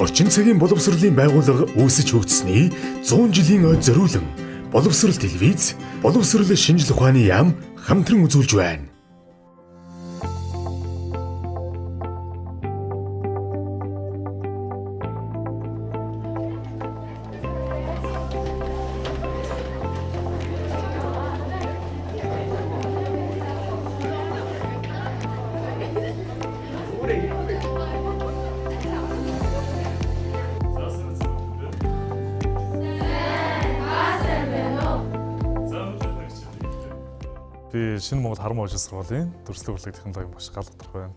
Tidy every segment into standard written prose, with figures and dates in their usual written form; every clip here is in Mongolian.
Орчин цагийн боловсролын байгууллага үүсэж хөгжсөний 100 жилийн ой зориулан боловсрол телевиз, боловсрол шинжлэх ухааны яам хамтран үзүүлж байна. Би шинэ Монгол Харан Мужийн сургуулийн дүрслэг урлагийн технологийн багш гал доторх байна.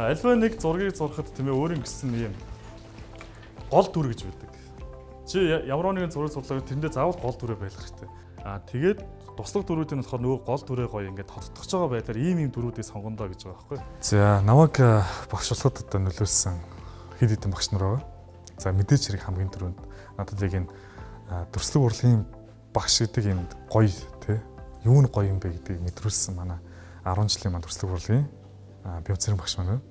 Альва нэг зургийг зурхад тийм ээ өөрийн гэсэн юм гол дүр гэж байдаг. Чи ямар нэгэн зураг зурлаа тэрэндээ заавал гол дүрээ байх хэрэгтэй. Тэгээд туслах дүрүүдийн болохоор нөгөө гол дүрээ гоё ингээд тодтогч байгаа байдлаар ийм дүрүүдийг сонгондоо гэж байгаа байхгүй. За намайг багшлахад одоо нөлөөлсөн хэд хэдэн багш нар байгаа. За мэдээж хэрэг хамгийн түрүүнд надад яг энэ дүрслэг урлагийн багш гэдэг энэ гоё тий юу нь гоё юм бэ гэдгийг мэдрүүлсэн манай 10 жилийн маань дүрслэг урлагийн бяцэрэн багш маань.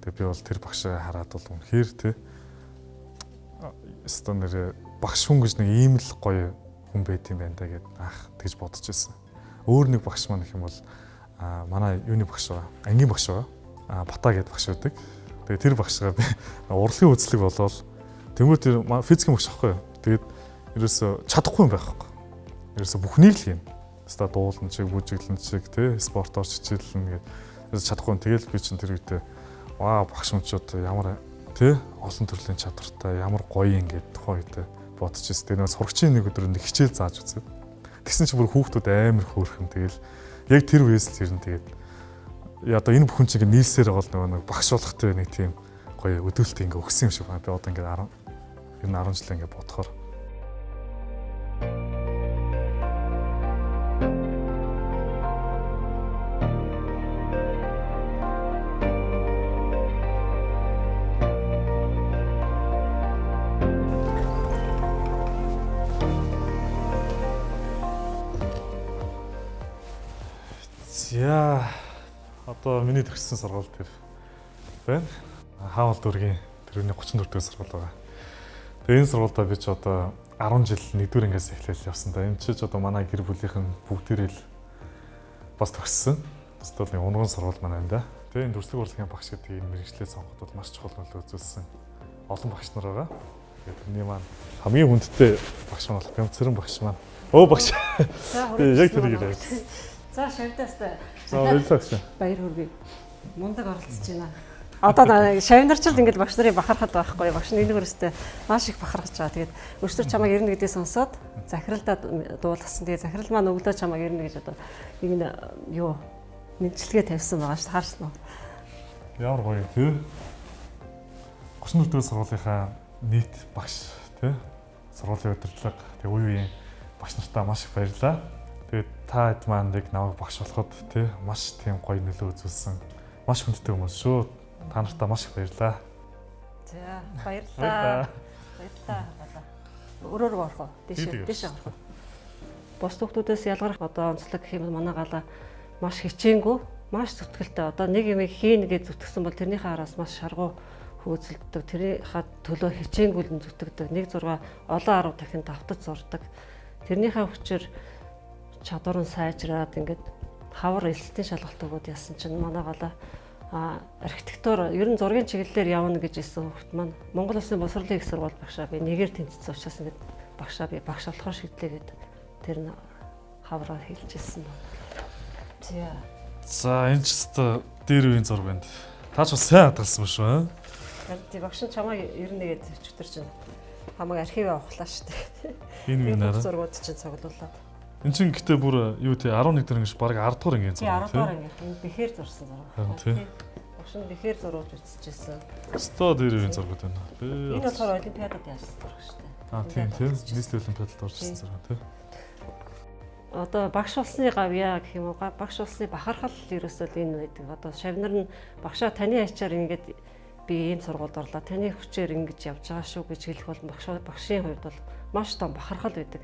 Тэгээ би бол тэр багшаа хараад бол үнэхээр тий стандарт багш хүн гэж нэг ийм л гоё хүн байт юм байна да гэд тэгж бодож байсан. Өөр нэг багш маань гэх юм бол манай юуны багш байгаа. Ангийн багш байгаа. Бата гэд багш байдаг. Тэгээ тэр багшгаа би урлагийн үзлэг болоод тэнгуү тэр физикийн багш аахгүй юу. Тэгээд ерөөсө чадахгүй юм байхгүй. Ерөөсө бүхнийг л юм. Ста дуулан чиг, бүжиглэн чиг, тий спортоор хичээлнэ гэдэг чадахгүй. Тэгэл би чинь тэр үедээ ваа багш юмчууд ямар тий олон төрлийн чадвартай, ямар гоё юм гээд тухайн үедээ бодож ирсэн. Тэгээ нэг сурагчийн нэг өдөр нэг хичээл зааж үзээд. Тэгсэн чинь бүр хүүхдүүд амар хөөрхөн. Тэгэл яг тэр үеэс л ирэн тэгээд одоо энэ бүхэн чинь ингээ нийлсээр байгаа нэг багш болохтой нэг тийм гоё өдөөлт ингээ өгсөн юм шиг байна. Би одоо ингээ 10 жил ингээ бодохоор яа одоо миний төгссөн сургууль тэр байна. Хаавал дүүргийн тэрний 34 дэх сургууль байгаа. Тэгээ энэ сургуультай би ч одоо 10 жил 1-р ангиас эхлээл явсан да. Энэ ч одоо манай гэр бүлийнхэн бүгдээрээ л бас төгссөн. Өөртөө нэг унган сургууль маань байна да. Тэгээ энэ дүрслэг урлагийн багш гэдэг энэ мэргэжлээ сонгоход бол маш чухал нөлөө үзүүлсэн олон багш нар байгаа. Тэгээ тэрний маань хамгийн хүндтэй багш маань бол бямцэрэн багш маань. Өө багш. Яг тэр үг яриа. За шавьдаастай. За баярлалаа. Баяр хүргэе. Мундаг оролцож байна. Одоо шавнарчд ингэж багш нарын бахархад байхгүй. Багш нэг өөрөөсөө маш их бахархаж байгаа. Тэгээд өчтөр чамайг ирнэ гэдээ сонсоод захиралдаа дуулгасан. Тэгээд захирал маань өглөө чамайг ирнэ гэж одоо нэг юу мэдчилгээ тавьсан байгаа шүү. Харсан уу? Ямар гоё тий. 34 дэх сургуулийнхаа нийт багш тий. Сургуулийн удирдлага тэг үеийн багш нартаа маш их баярлалаа. Тэгээд та хэд маань нэг намайг багш болоход тий маш тийм гоё нөлөө үзүүлсэн. Маш хүндтэй хүмүүс шүү. Та нартаа маш их баярлалаа. За баярлалаа. Баярлалаа. Өрөөрөө орох уу? Дээш орох уу? Бус хүүхдүүдээс ялгарх одоо онцлог гэх юм манай галаа маш хичээнгүй, маш зүтгэлтэй. Одоо нэг юм хийн гэж зүтгэсэн бол тэрнийхээ араас маш шаргуу хөөцөлддөг. Тэрийнхээ төлөө хичээнгүйлэн зүтгэдэг. 1-6 олон 10 дахин давтаж зурдаг. Тэрнийхээ хүчээр чадвар нь сайжраад ингээд хавар эсэлтийн шалгалт өгөөд яасан чинь манай галаа архитектур ер нь зургийн чиглэлээр явна гэж ирсэн хүүхд маань Монгол Улсын боловсролын их сургууль багшаа би нэгээр тэнцсэн учраас ингээд багшаа би багш болохоор шийдлээ гэд тэр нь хавраар хэлж ирсэн байна. За энэ ч өстой дээр үеийн зураг байна. Та ч бас сайн хадгалсан шүү аа. Тэгээд багш нь чамайг ер нь гээд өчтөр чинь хамаг архив авахлаа шүү дээ. Энэ үеийнээр зургууд чинь цуглууллаа. Эн чинь гэтээ бүр юу тий 11 дэх ангиш баг 10 дугаар ангийн зураг тий 10 дугаар анги бэхээр зурсан зураг. Тий. Багш нь бэхээр зурууж үзчихсэн. Өстой дээр үеийн зургууд байна. Энэ болохоор олимпиадад яасан зураг шүү дээ. Тийм тий нийслэлийн олимпиадад орчихсон зураг тий. Одоо багш болсны гавьяа гэх юм уу багш болсны бахархал ерөөсөө энэ байдаг. Одоо шавнар нь багшаа таны ачаар ингээд би ийм сургуульд орлоо. Таны хүчээр ингэж явж байгаа шүү гэж хэлэх бол багшийн хувьд бол маш том бахархал байдаг.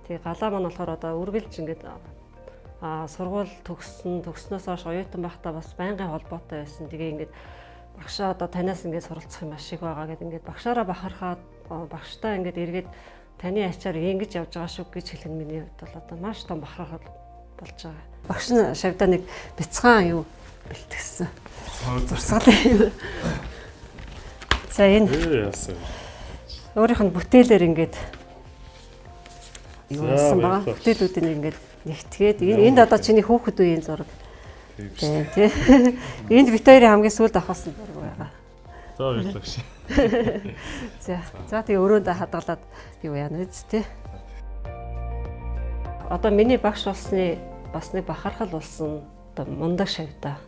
Тэгээ галаа маань болохоор одоо үргэлж ингээд сургууль төгснөөс хойш оюутан байхдаа бас байнгын холбоотой байсан. Тэгээ ингээд багшаа одоо танаас ингээд суралцах юм ашиг байгаа гэдэг ингээд багшаараа бахархаад багштай ингээд эргээд таны ачаар ингэж явж байгаа шүү гэж хэлэх нь миний хувьд бол одоо маш том бахархал болж байгаа. Багш нь шавьдаа нэг бяцхан юу бэлтгэсэн. Зурсгалаа. За энэ өөрийнх нь бүтээлээр ингээд юу болсон байгаа. Бүтээлүүдийг ингээд нэгтгээд энд одоо чиний хүүхэд үеийн зураг. Тийм тий. Энд бит хоёрын хамгийн сүүлд авахсан зураг байгаа. За баярлалаа гэж. За тэгээ өрөөндөө хадгалаад юу яана үст тий. Одоо миний багш болсны бас нэг бахархал болсон одоо мундаг шавьдаа.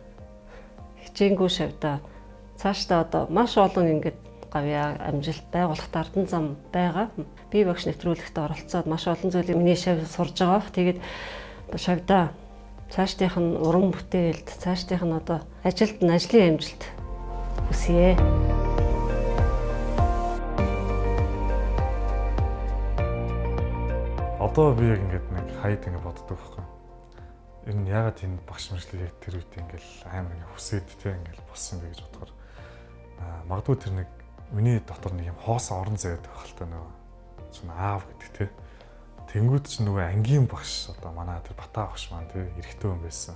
Хичээнгүй шавьдаа. Цаашдаа одоо маш олон ингээд гавьяа амжилт байгуулах дардан зам байгаа. Би багш нэвтрүүлэгт оролцоод маш олон зүйлийг миний шавь сурж байгаа. Тэгээд шавьдаа цаашдынх нь уран бүтээлд, цаашдынх нь одоо ажилд нь ажлын амжилт хүсье. Одоо би яг ингээд нэг хаяд ингээд боддог байхгүй. Энэ ягаад энэ багш мэржлийг яг тэр үед ингээд амар ингээд хүсээд тэ ингээд болсон бэ гэж бодохоор магадгүй тэр нэг миний дотор нэг юм хоосон орон зай байдаг байх л та нөгөө чинь аав гэдэг тэ. Тэнгүүд чинь нөгөө ангийн багш одоо манай тэр Батаа багш маань тэ эрэгтэй хүн байсан.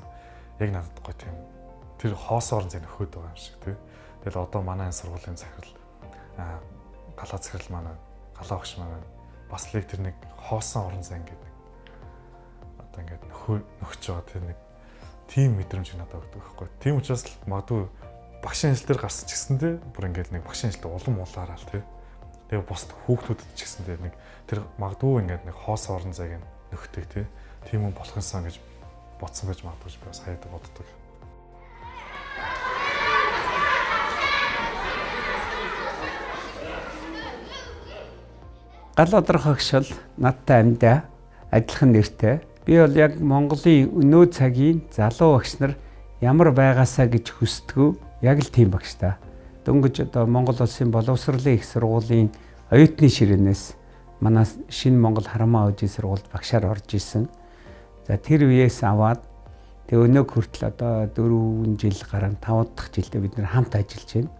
Яг надад гоо тийм тэр хоосон орон зай нөхөд байгаа юм шиг тэ. Тэгэл одоо манай энэ сургуулийн захирал галаа захирал манай галаа багш маань бас л тэр нэг хоосон орон зай ингээд одоо ингээд нөхөж байгаа тэр нэг тийм мэдрэмж надад өгдөг байхгүй. Тийм учраас л магадгүй багшийн ажил дээр гарсан ч гэсэндээ бүр ингээд нэг багшийн ажилд улам улаараа л тий. Тэгээ бусд хүүхдүүдэд ч гэсэндээ нэг тэр магадгүй ингээд нэг хоосон орон зайг нөхдөг тий. Тийм хүн болох юмсан гэж бодсон байж магадгүй би бас хаяад боддог. Гал одрох агш бол надтай амьдаа адилхан нэртэй. Би бол яг Монголын өнөө цагийн залуу багш нар ямар байгаасаа гэж хүсдэг яг л тийм багш та. Дөнгөж одоо Монгол улсын боловсролын их сургуулийн оюутны ширээнээс манай шинэ Монгол Харамаа хожийн сургуульд багшаар орж исэн. За тэр үеэс аваад тэгээ өнөө хүртэл одоо 4 жил гарan 5 дахь жилдээ бид нэр хамт ажиллаж байна.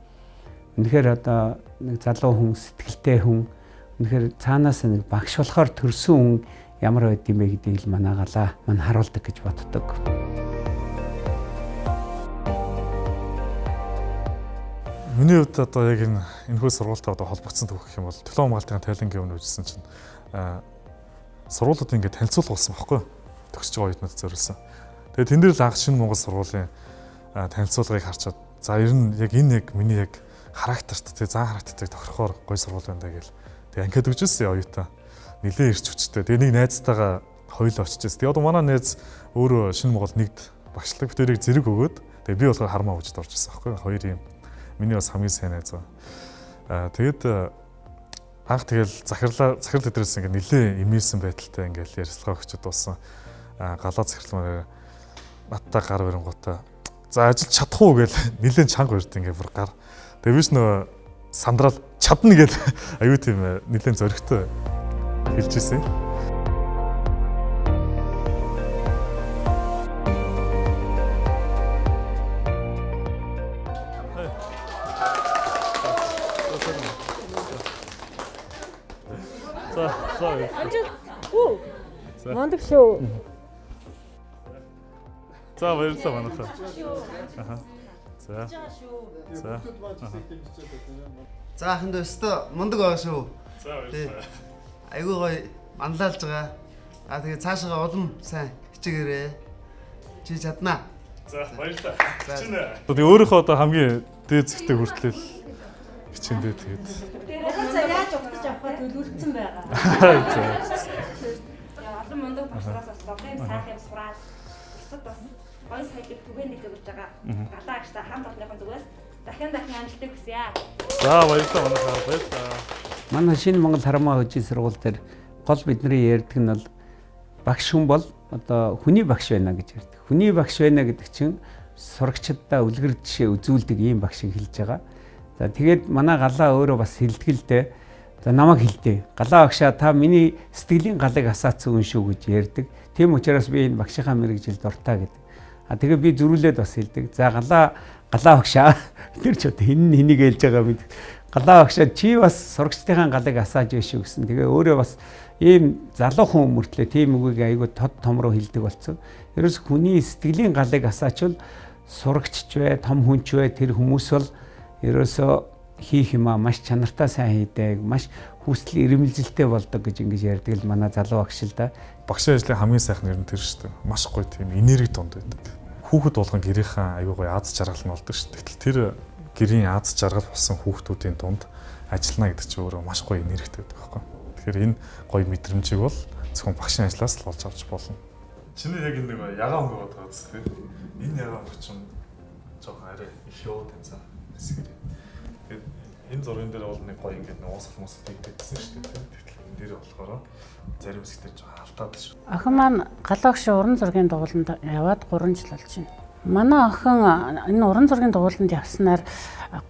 Үнэхээр одоо нэг залуу хүн, сэтгэлтэй хүн, үнэхээр цаанаас нэг багш болохоор төрсөн хүн ямар байд юм бэ гэдгийг л манаагалаа мань харуулдаг гэж боддог. Миний хувьд одоо яг энэхүү сургуультай одоо холбогдсон түүх гэх юм бол диплом хамгаалтын тайлангийн өмнө үжсэн чинь сургуулиуд ингээд танилцуулга болсон байхгүй төгсөж байгаа оюутнууд зориулсан. Тэгээд тэн дээр л анх шинэ Монгол сургуулийн танилцуулгыг харчаад за ер нь яг энэ яг миний яг характерт тэг зан характерыг тохирохоор гоё сургууль байна даа гэл. Тэгээд анкет өгчээсэн оюутан нилээ ирч хүчтэй. Тэгээд нэг найзтайгаа хоёул очижсэн. Тэгээд одоо манай найз өөрөө шинэ Монгол нэгд багшлаг бүтээрийг зэрэг өгөөд тэгээд би болохоор Харамаа хожид орж ирсэн байхгүй хоёр юм. Миний бас хамгийн сайн найз ба. Тэгээд анх тэгэл захирал өдрөөс ингээ нилээ имээсэн байдалтай ингээл ярилцлага өгчөд дууссан. Галаа захирал маар надтай гар барингуудаа за ажиллаж чадах уу гэж нилээн чанга барьд ингээ бүр гар. Тэгээ биш нөө сандрал чадна гэж аюу тийм нилээн зөрөгтэй хэлжсэн. Мондөг шүү. За баярлалаа манайхаа. Аха. За. За. За ахын дэстэ мундаг байгаа шүү. За баярлалаа. Айгуу гоё манлайлж байгаа. Тэгээ цаашаа улам сайн хичээгээрэй. Чи чаднаа. За баярлалаа. Хичээнэ. Тэгээ өөрийнхөө одоо хамгийн дээд зэгтээ хүртэл хичээндээ тэгээд. Яаж угтаж авахаа төлөвлөсөн байгаа. Олон мундаг багшраас бас логын сайхан сураад бусдад бас гоё сайлыг түгээнийх өгч байгаа. Галаа агштай хамт олонныхон зүгээс дахин амжилтыг хүсье. За баярлалаа манайхаа баярлалаа. Манай шинэ Монгол Харамаа хожийн сургууль дээр гол бидний ярьдаг нь бол багш хүн бол одоо хүний багш байна гэж ярьдаг. Хүний багш байна гэдэг чинь сурагчдаа үлгэр жишээ үзүүлдэг ийм багшийг хэлж байгаа. За тэгээд манай галаа өөрөө бас хэлтгэлтэй. За намайг хэлдэг. Галаа багшаа та миний сэтгэлийн галыг асаацсан хүн шүү гэж ярьдаг. Тийм учраас би энэ багшийнхаа мэрэгжилд дуртай гэдэг. Тэгээ би зөрүүлээд бас хэлдэг. За галаа галаа багшаа тэр ч одоо хэнийг хэлж байгаа мэд. Галаа багшаа чи бас сурагчдын галыг асааж байшгүй гэсэн. Тэгээ өөрөө бас ийм залуу хүн мөртлөө тийм үгийг айгүй тод том руу хэлдэг болсон. Ерөөс хүний сэтгэлийн галыг асаачвал сурагчч бай, том хүнч бай тэр хүмүүс бол ерөөсөө хийх юмаа маш чанартай сайн хийдэг, маш хүсэл эрмэлзэлтэй болдог гэж ингэж ярьдаг л манай залуу багш л да. Багшийн ажлын хамгийн сайхан нэр нь тэр шүү дээ. Маш гоё тийм энерги донд байдаг. Хүүхэд болгон гэрийнхэн аюу гоё аз жаргал нь болдог шүү дээ. Тэр гэрийн аз жаргал болсон хүүхдүүдийн дунд ажиллана гэдэг чинь өөрөө маш гоё энергитэй байдаг байхгүй. Тэгэхээр энэ гоё мэдрэмжийг бол зөвхөн багшийн ажлаас л олж авч болно. Чиний яг энэ нэг ягаан өнгө бодоод байгаа зү тийм. Энэ ягаан өнгө чинь жоохон арай их ёо тэнцээ. Энэ зургийн дээр бол нэг гоё ингээд уусах мус хийгдсэн шүү дээ. Тэгэхээр энэ дээр болохоор зарим хэсэгтээ жоохон алдаад шүү. Охин маань галаагш уран зургийн дугууланд яваад 3 жил болж байна. Манай охин энэ уран зургийн дугууланд явснаар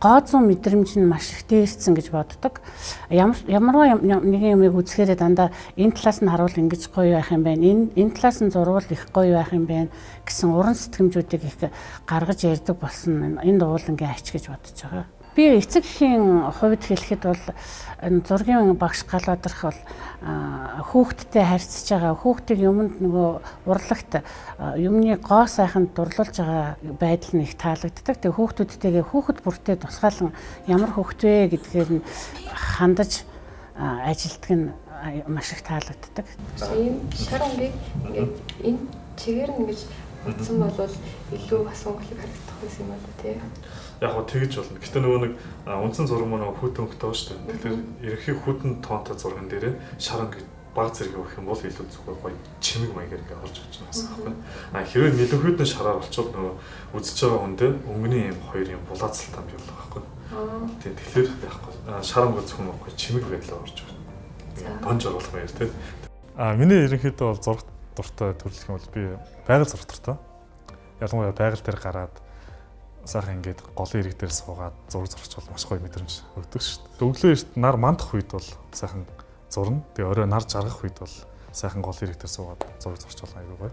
гооцон мэдрэмж нь маш их дээрсэн гэж боддог. Ямар нэгэн юмыг үзэхээр дандаа энэ талаас нь харуул ингэж гоё байх юм байна. Энэ талаас нь зурвал их гоё байх юм байна гэсэн уран сэтгэмжүүдийг их гаргаж ярьдаг болсон энэ дугуулангийн ач гэж бодож байгаа. Би эцэг эхийн хувьд хэлэхэд бол зургийн багш галуудрах бол хүүхдтэй харьцаж байгаа хүүхдийг юмд нөгөө урлагт юмны гоо сайханд дурлуулж байгаа байдал нь их таалагддаг. Тэгээ хүүхдүүдтэйгээ хүүхэд бүртээ тусгаалan ямар хүүхд вэ гэдгээр нь хандаж ажилтдаг нь маш их таалагддаг. Энэ шар өнгийг ингээд энэ чигээр нь ингэж утсан бол илүү бас сонголыг харагдах байсан юм байна тий. Яг гоо тэгж болно. Гэтэ нөгөө нэг үндсэн зураг маань хүүтэн өгтөө шүү дээ. Тэгэхээр ерөнхий хүүтэн тоонтой зурган дээрээ шаран гэж баг зэрэг өгөх юм бол илүү зүгээр гоё чимэг маягаар ингээд орж ирж байгаа юм байна. Хэрвээ нэлээд шараар болчихвол нөгөө үзэж байгаа хүндээ өнгөний юм хоёр юм булаацалтай юм байна байхгүй. Тийм тэгэхээр яахгүй шаран гоо зөвхөн гоё чимэг байдлаар орж байгаа. Тонж оруулах маяг тий. Миний ерөнхийдөө бол зураг дуртай төрлөх юм бол би байгаль зураг дуртай. Ялангуяа байгаль дээр гараад сайхан ингээд голын ирэг дээр суугаад зураг зурч бол маш гоё мэдрэмж өгдөг шүү дээ. Өглөө эрт нар мандах үед бол сайхан зурна. Тэгээ орой нар жаргах үед бол сайхан голын ирэг дээр суугаад зураг зурч бол аюу гоё.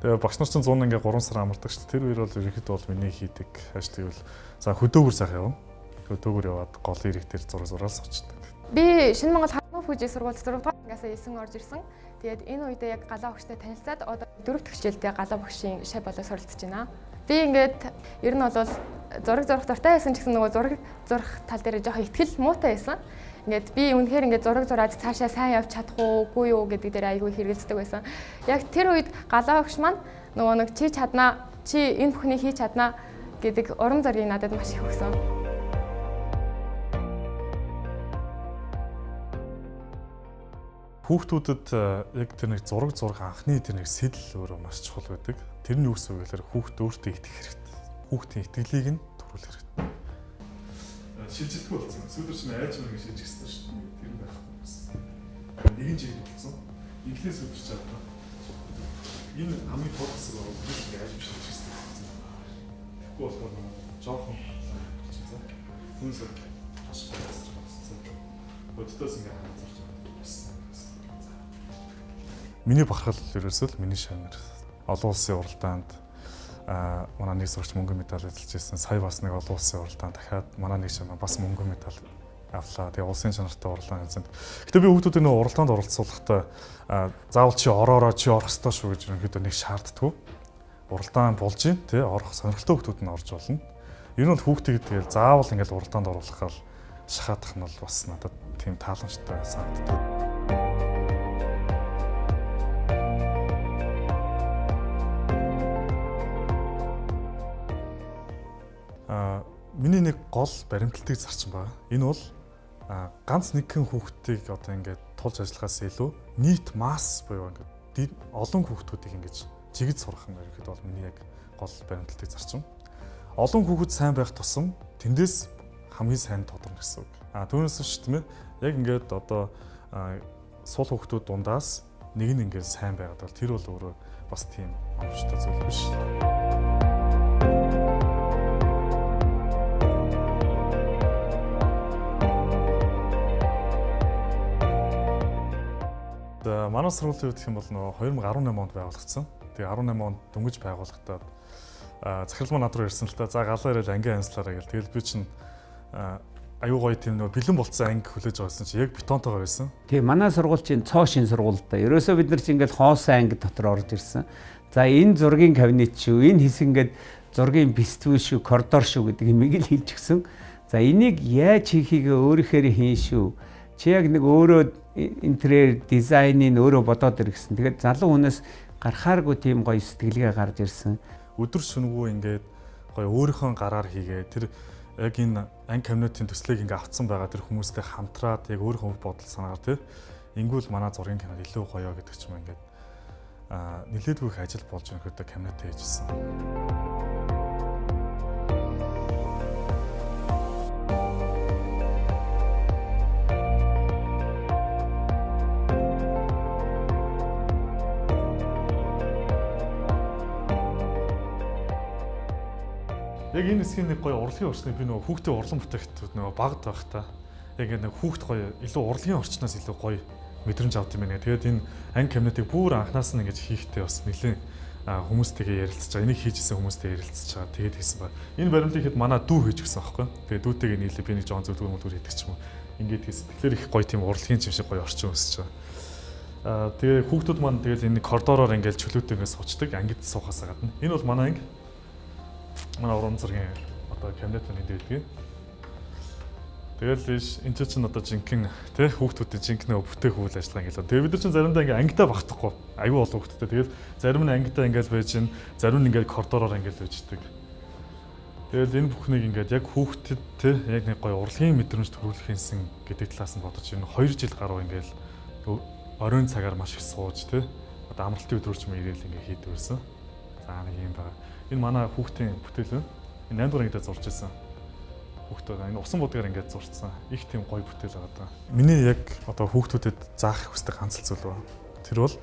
Тэгээ багш нар чинь 100 ингээд 3 сар амардаг шүү дээ. Тэр үеэр бол ерөнхийдөө бол миний хийдэг ажлыг бол за хөдөөгөр сайхан явна. Хөдөөгөр яваад голын ирэг дээр зураг зураал суучихдаг. Би Шинэ Монгол Ханмаа Фүжи сургууль 6 дугаар ангиас 9 орж ирсэн. Тэгээд энэ үедээ яг галаа багштай танилцаад одоо 4 дахь хичээлдээ галаа багшийн шав болоод суралцж байна. Би ингээд ер нь бол зураг зурах дуртай байсан ч гэсэн нөгөө зураг зурах тал дээр жоохон ихтгэл муутай байсан. Ингээд би үнэхээр ингээд зураг зураад цаашаа сайн явж чадах уугүй юу гэдэг дээр айгүй хэрэгэлцдэг байсан. Яг тэр үед галаа багш маань нөгөө нэг чи чаднаа, чи энэ бүхнийг хийж чаднаа гэдэг уран зориг надад маш их өгсөн. Хүүхдүүдэд яг тэр нэг зураг зурах анхны тэр нэг сэтэл өөрөө маш чухал байдаг. Тэр нь юу гэсэн үг вэ гэхээр хүүхд өөртөө итгэх хэрэгтэй. Хүүхдийн итгэлийг нь төрүүлэх хэрэгтэй. Шилжилтгүй болсон. Сүүлд чинь айж мэрэг шилжих гэсэн шүү дээ. Тэр нь байхгүй байсан. Нэгэн жиг болсон. Инглиш сүүлж байгаа. Энэ хамгийн тод хэсэг бол бүр ингэ айж шилжих гэсэн. Тэгэхгүй болохоор жоохон болчихсон. Хүнсээ бас болсон. Боддоос ингэ хандсан. Миний бахархал ерөөсөө л миний шанар. Олон улсын уралдаанд манай нэг сурагч мөнгөн медаль эзэлж ирсэн. Сая бас нэг олон улсын уралдаанд дахиад манай нэг шанар бас мөнгөн медаль авлаа. Тэгээ улсын чанартай уралдаан хийсэн. Гэтэ би хүүхдүүдийн нөө уралдаанд оролцуулахдаа заавал чи ороороо чи орох ёстой шүү гэж ерөнхийдөө нэг шаарддаггүй. Уралдаан болж ийн тий орох сонирхолтой хүүхдүүд нь орж болно. Ер нь бол хүүхдийг тэгэл заавал ингээл уралдаанд оруулахаар шахаадах нь бол бас надад тийм тааламжтай санагддаг. Миний нэг гол баримталтыг зарчсан байгаа. Энэ бол ганц нэгэн хүүхдийг одоо ингээд тулж ажиллахаас илүү нийт масс буюу ингээд олон хүүхдүүдийг ингээд жигэж сурах юм ерөөд бол миний яг гол баримталтыг зарчсан. Олон хүүхэд сайн байх тусам тэндээс хамгийн сайн тодорно гэсэн үг. Түүнээс биш тийм ээ. Яг ингээд одоо сул хүүхдүүд дундаас нэг нь ингээд сайн байгаад бол тэр бол өөрөө бас тийм амжилттай зүйл биш. Манай сургуулийн хувьд гэх юм бол нөгөө 2018 онд байгуулагдсан. Тэгээ 18 онд дөнгөж байгуулагдаад захирал маань над руу ирсэн л та за галаа ирэл анги анслаараа гэл. Тэгэл би чинь аюу гоё тийм нөө бэлэн болцсон анги хүлээж байгаасан чи яг бетонтойгоор байсан. Тийм манай сургууль чинь цоо шин сургууль да. Ерөөсөө бид нар чинь ингээд хоосон анги дотор орж ирсэн. За энэ зургийн кабинет шүү, энэ хэсэг ингээд зургийн биствүү шүү, коридор шүү гэдэг юмыг л хэлж гисэн. За энийг яаж хийхийгээ өөрөөр хийн шүү. Чи яг нэг өөрөө интерьер дизайныг өөрөө бодоод ирсэн. Тэгээд залуу хүнээс гарахааргүй тийм гоё сэтгэлгээ гарч ирсэн. Өдөр шөнөгүй ингээд гоё өөрийнхөө гараар хийгээ. Тэр яг энэ анги кабинетийн төслийг ингээд авцсан байгаа тэр хүмүүстэй хамтраад яг өөрийнхөө бодол санаагаар тий. Ингүүл манай зургийн кино илүү гоё гэдэг ч юм ингээд нэлээдгүй их ажил болж өнөхөдөө кабинет хийжсэн. Яг энэ хэсгийн нэг гоё урлагийн орчныг би нөгөө хүүхдийн урлан бүтээгдэхүүн нөгөө багд байх та. Яг нэг хүүхд гоё илүү урлагийн орчноос илүү гоё мэдрэмж авд юм байна. Тэгээд энэ анги кабинетыг бүр анханаас нь ингэж хийхдээ бас нэлээд хүмүүстэйгээ ярилцаж байгаа. Энийг хийжсэн хүмүүстэй ярилцаж байгаа. Тэгээд хийсэн ба. Энэ баримлыг хэд манай дүү хийж гисэн байхгүй. Тэгээд дүүтэйгээ нийлээ би нэг жоон зөвдгөр мөдгөр хийдэг ч юм уу. Ингээд хийсэн. Тэгэхээр их гоё тийм урлагийн юм шиг гоё орчин өсөж байгаа. Тэгээ хүүхдүүд маань тэгээд энэ коридороор ингээд чөлөөтэй ингээд суучдаг. Ангид суухаас гадна. Энэ бол манай анги. Манай уран зургийн одоо кабинет нь энд байдаг. Тэгэл энэ чинь одоо жинхэнэ тий хүүхдүүдийн жинхэнэ бүтээх үйл ажиллагаа ингээл. Тэгээ бид нар чинь заримдаа ингээ ангидаа багтахгүй. Аюу олон хүүхдтэй. Тэгэл зарим нь ангидаа ингээл байж гин, зарим нь ингээл коридороор ингээл байждаг. Тэгэл энэ бүхнийг ингээд яг хүүхдэд тий яг нэг гоё урлагийн мэдрэмж төрүүлэхийнсэн гэдэг талаас нь бодож энэ 2 жил гаруй ингээл оройн цагаар маш их сууж тий одоо амралтын өдрөөр ч юм ирээл ингээ хийдэг байсан. За нэг юм байна. Энэ манай хүүхдийн бүтээл байна. Энэ 8 дугаар ангидаа зурж ирсэн. Хүүхдүүд энэ усан будгаар ингээд зурцсан. Их тийм гоё бүтээл байгаа даа. Миний яг одоо хүүхдүүдэд заах хүсдэг ганц зүйл ба. Тэр бол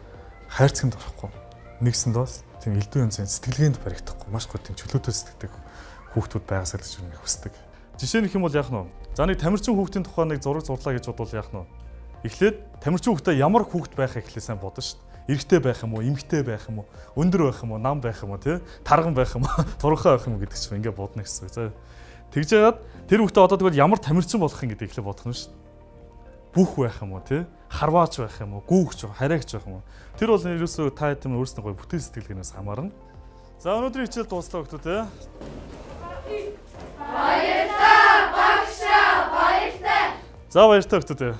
хайрцагт орохгүй. Нэгсэндээ тийм элдв янзын сэтгэлгээнд баригдахгүй. Маш гоё тийм чөлөөтэй сэтгэдэг хүүхдүүд байгаасаа гэж нэг хүсдэг. Жишээ нь юм бол яах нь вэ? За нэг тамирчин хүүхдийн тухай нэг зураг зурлаа гэж бодвол яах нь вэ? Эхлээд тамирчин хүүхдээ ямар хүүхд байхаа эхлээ сайн бодно шүү дээ. Эрэгтэй байх юм уу, эмэгтэй байх юм уу, өндөр байх юм уу, нам байх юм уу, тий? Тарган байх юм уу, турхаа байх юм уу гэдэг чинь ингээ бодно гэсэн үг. За тэгж яагаад тэр хүүхдээ одоо тэгвэл ямар тамирчин болох юм гэдэг ихлэ бодох нь шүү дээ. Бүх байх юм уу, тий? Харваач байх юм уу, гүүгч, хараагч байх юм уу? Тэр бол ерөөсөө та хэдэн өөрснөө гоё бүтээл сэтгэлгээнээс хамаарна. За өнөөдрийн хичээл дуслаа хүүхдүүд тий. Баярлалаа багшаа, баярлалаа. За баярлалаа хүүхдүүд.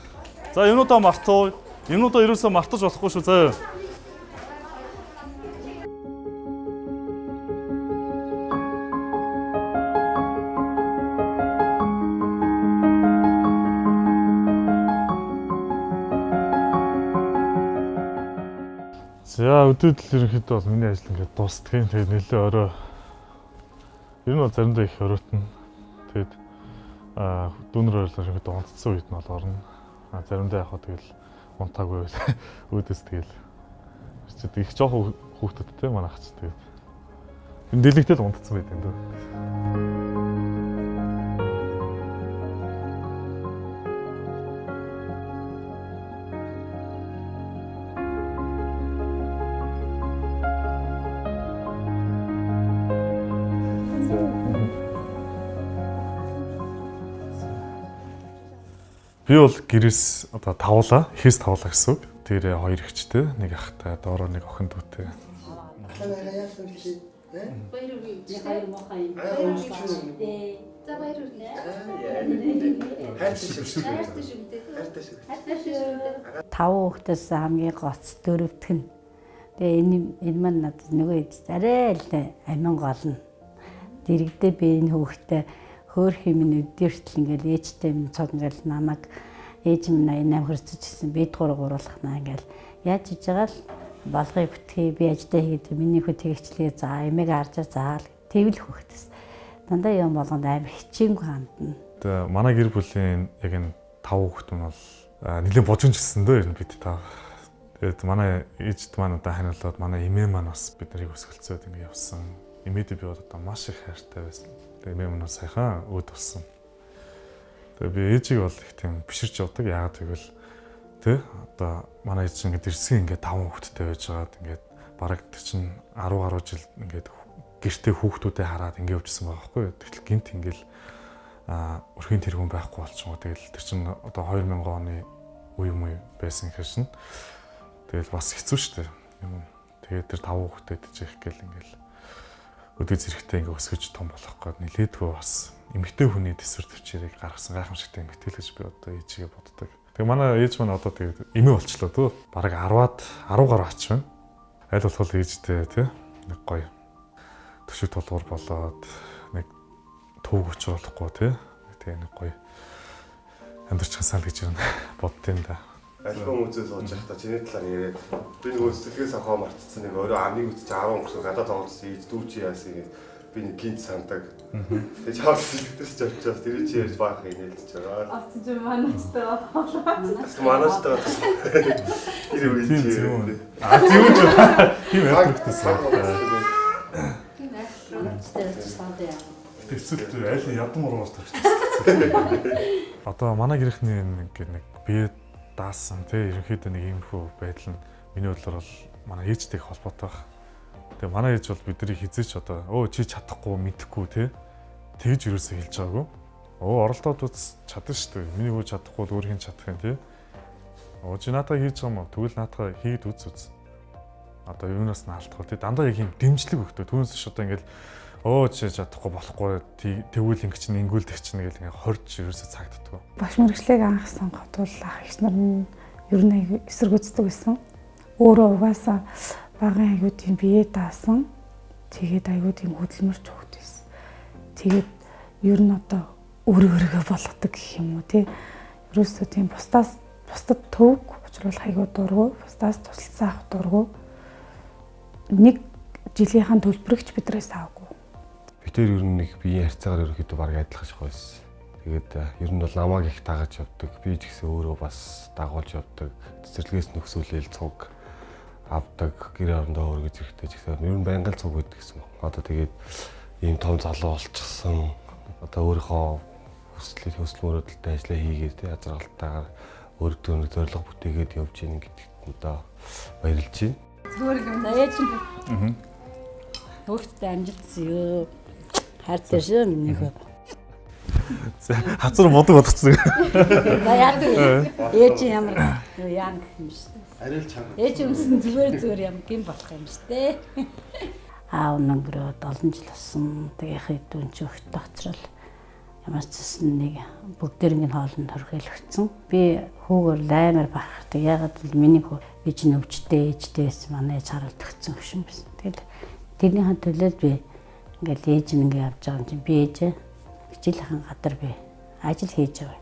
За юмудаа мартуу. Юмудаа ерөөсөө мартаж болохгүй шүү заа. За өдөртөл ерөнхийдөө бол миний ажил ингээд дуустдаг. Тэгээд нэлээ орой. Ер нь бол заримдаа их оройтно. Тэгээд дүүнэр ойрлоо ерөнхийдөө унтцсан үед нь бол орно. Заримдаа яг хаа тэгэл унтаагүй өөдөөс тэгэл. Чи их жоохон хүүхдүүдтэй манайх ч тэгээд. Энэ дэлгэтэл унтцсан байт энэ дөө. Би бол гэрээс одоо тавуулаа, ихээс тавуулаа гэсэн үг. Тэр хоёр ихчтэй, нэг ахтай, доороо нэг охин дүүтэй. Ахлаа яасан гэлээ. Баяр үргэлж. Хоёр мохоо юм. За баяр үргэлж. Хайртай шүү. Хайртай шүү. Хайртай шүү. Хайртай шүү. 5 хүүхдээс хамгийн гоц дөрөвдөх нь. Тэгээ энэ маань надад нөгөө арай л амин гол нь. Дэрэгдээ би энэ хүүхдээ хөөх юм өдөртөл ингээл ээжтэй минь цог ингээл намайг ээж минь 88 хөрцөж гисэн бид гуруулах наа ингээл яаж хийж байгаа л болгоё бүтгий би аждаа хийгээд миний хөө тэгчлээ за эмээг харж заал тэвэл хөхтэс дандаа юм болгонд амар хичээнгүй хандна. Тэгээ манай гэр бүлийн яг энэ 5 хүүхэд нь бол нэлээд божинжсэн дөө ер нь бид таа. Тэгээд манай ээжд маань одоо ханиулаад манай эмээ маань бас биднийг өсгөлцөөд ингэ явсан. Эмээдээ би одоо маш их хайртай байсан. Тэгээ эмээ маань сайхан өөд болсон. Тэгээ би ээжийг бол их тийм биширч явдаг. Яагаад гэвэл тэ одоо манай ээж чинь ингээд ирсэн ингээд 5 хүүхэдтэй байж байгаад ингээд бараг чинь 10 гаруй жил ингээд гэртээ хүүхдүүдээ хараад ингэ явжсэн байгаа байхгүй юу. Тэгэл гинт ингээл өрхийн тэргүүн байхгүй болчихгоо. Тэгэл тэр чинь одоо 2000 оны үе юм байсан хэршин. Тэгэл бас хэцүү шүү дээ. Юм. Тэгээд тэр 5 хүүхдэд жих гэл ингээл өдөө зэрэгтэй ингээ өсгөж том болох гээд нилээдгүй бас эмэгтэй хүний төсвөр төвчээрийг гаргасан гайхамшигтай эмэгтэй л гэж би одоо ээжигээ боддог. Тэгээ манай ээж маань одоо тэгээд эмээ болчлоо төө. Бараг 10 гаруй ач байна. Аль болох ээжтэй тий нэг гоё төшөг толгуур болоод нэг төвөг өчрүүлэхгүй тий. Тэгээ нэг гоё амьдарч хасаал гэж боддیں۔ Да. Альбом үзэл сууж байхдаа чиний талаар яриад би нөгөө сэтгэлээс авахаа мартцсан нэг өөрөө амийг үзэж 10 өнгөрсөн гадаа тоглосон ийд дүүчи яасан гэж би нэг гинт сандаг. Тэгээ чаар сэтгэлээс ч очиж тэр чи ярьж баах юм нэлж байгаа. Авсан ч манайчтай болоо. Манайчтай тэр үе чи. Тийм ч тийм ярьдагтайсан. Тийм айхтар. Тэцэлт аль ядам уруугаар тавьчихсан. Одоо манай гэрхний нэг бие даасан тий ерөнхийдөө нэг иймэрхүү байдал нь миний бодлоор бол манай ээжтэй холбоотой баг. Тэгээ манай ээж бол бидний хизээч одоо чи чадахгүй мэдэхгүй тий тэгж юусоо хэлж байгаагүй. Оролдоод үз чадна шүү дээ. Миний хөө чадахгүй л өөр хин чадах юм тий. Чи наатаа хийж байгаа юм уу? Тэгвэл наатаа хийд үз. Одоо юунаас нь алдахгүй тий дандаа яг юм дэмжлэг өгдөө. Түүнээс ш одоо ингээл чи чадахгүй болохгүй тэгвэл ингэ чинь ингүүлдэг чинь гэл ингээ хорж ерөөсөө цагддаг. Багш мэрэгчлийг анх сонгоход бол ах эгч нар нь ер нь аягүй эсэргүүцдэг байсан. Өөрөө угаасаа багын аягүй тийм бие даасан. Тэгээд аягүй тийм хөдөлмөрч хөвгд байсан. Тэгээд ер нь одоо өөрийгөө болгодог гэх юм уу тий. Ерөөсөө тийм бусдад төвөг учруулах аягүй дургу, бусдаас тусалсан авах дургу. Нэг жилийнхэн төлбөрөгч бидрээс аваагүй. Тэр ер нь нэг биеийн харьцаагаар ерөөхдөө баг адилхан шиг байсан. Тэгээд ер нь бол намайг их дагаж явдаг. Би ч гэсэн өөрөө бас дагуулж явдаг. Цэцэрлэгээс нөхсүүлэл цуг авдаг. Гэр орондоо өргөж ирэхтэй ч гэсэн ер нь байнгын цуг байдаг гэсэн. Одоо тэгээд ийм том залуу болчихсон. Одоо өөрийнхөө хүсэл мөрөөдөлтэй ажиллаа хийгээд тий азралтайгаар өөртөө нэг зорилго бүтээгээд явж ийн гэдэгт одоо баярлж байна. Зүгээр юм да ээж нь. Өөртөө амжилтсан юу. Хайртай шүү минийхөө. Хацар бодог бодгцсан. За яг ээж ямар яан гэх юм шүү. Арай л чанга. Ээж юмсан зүгээр юм гин болох юм шүү дээ. Аав нэмрээд олон жил болсон. Тэгээ хэдүүн ч өгт тоцрол ямар ч зүйл нэг бүгдэрийн хоолнд хорхийлөгдсөн. Би хүүгээр лаймаар бахах. Ягаад гэвэл миний хүү би ч өвчтэй ээжтэй байсан. Манай ээж харалдагцсан хөшин байсан. Тэгэл тэрний хан төлөөл би ингээл ээж нь ингээ явж байгаа юм чинь би ээжээ хичээлхэн гадар би ажил хийж байгаа.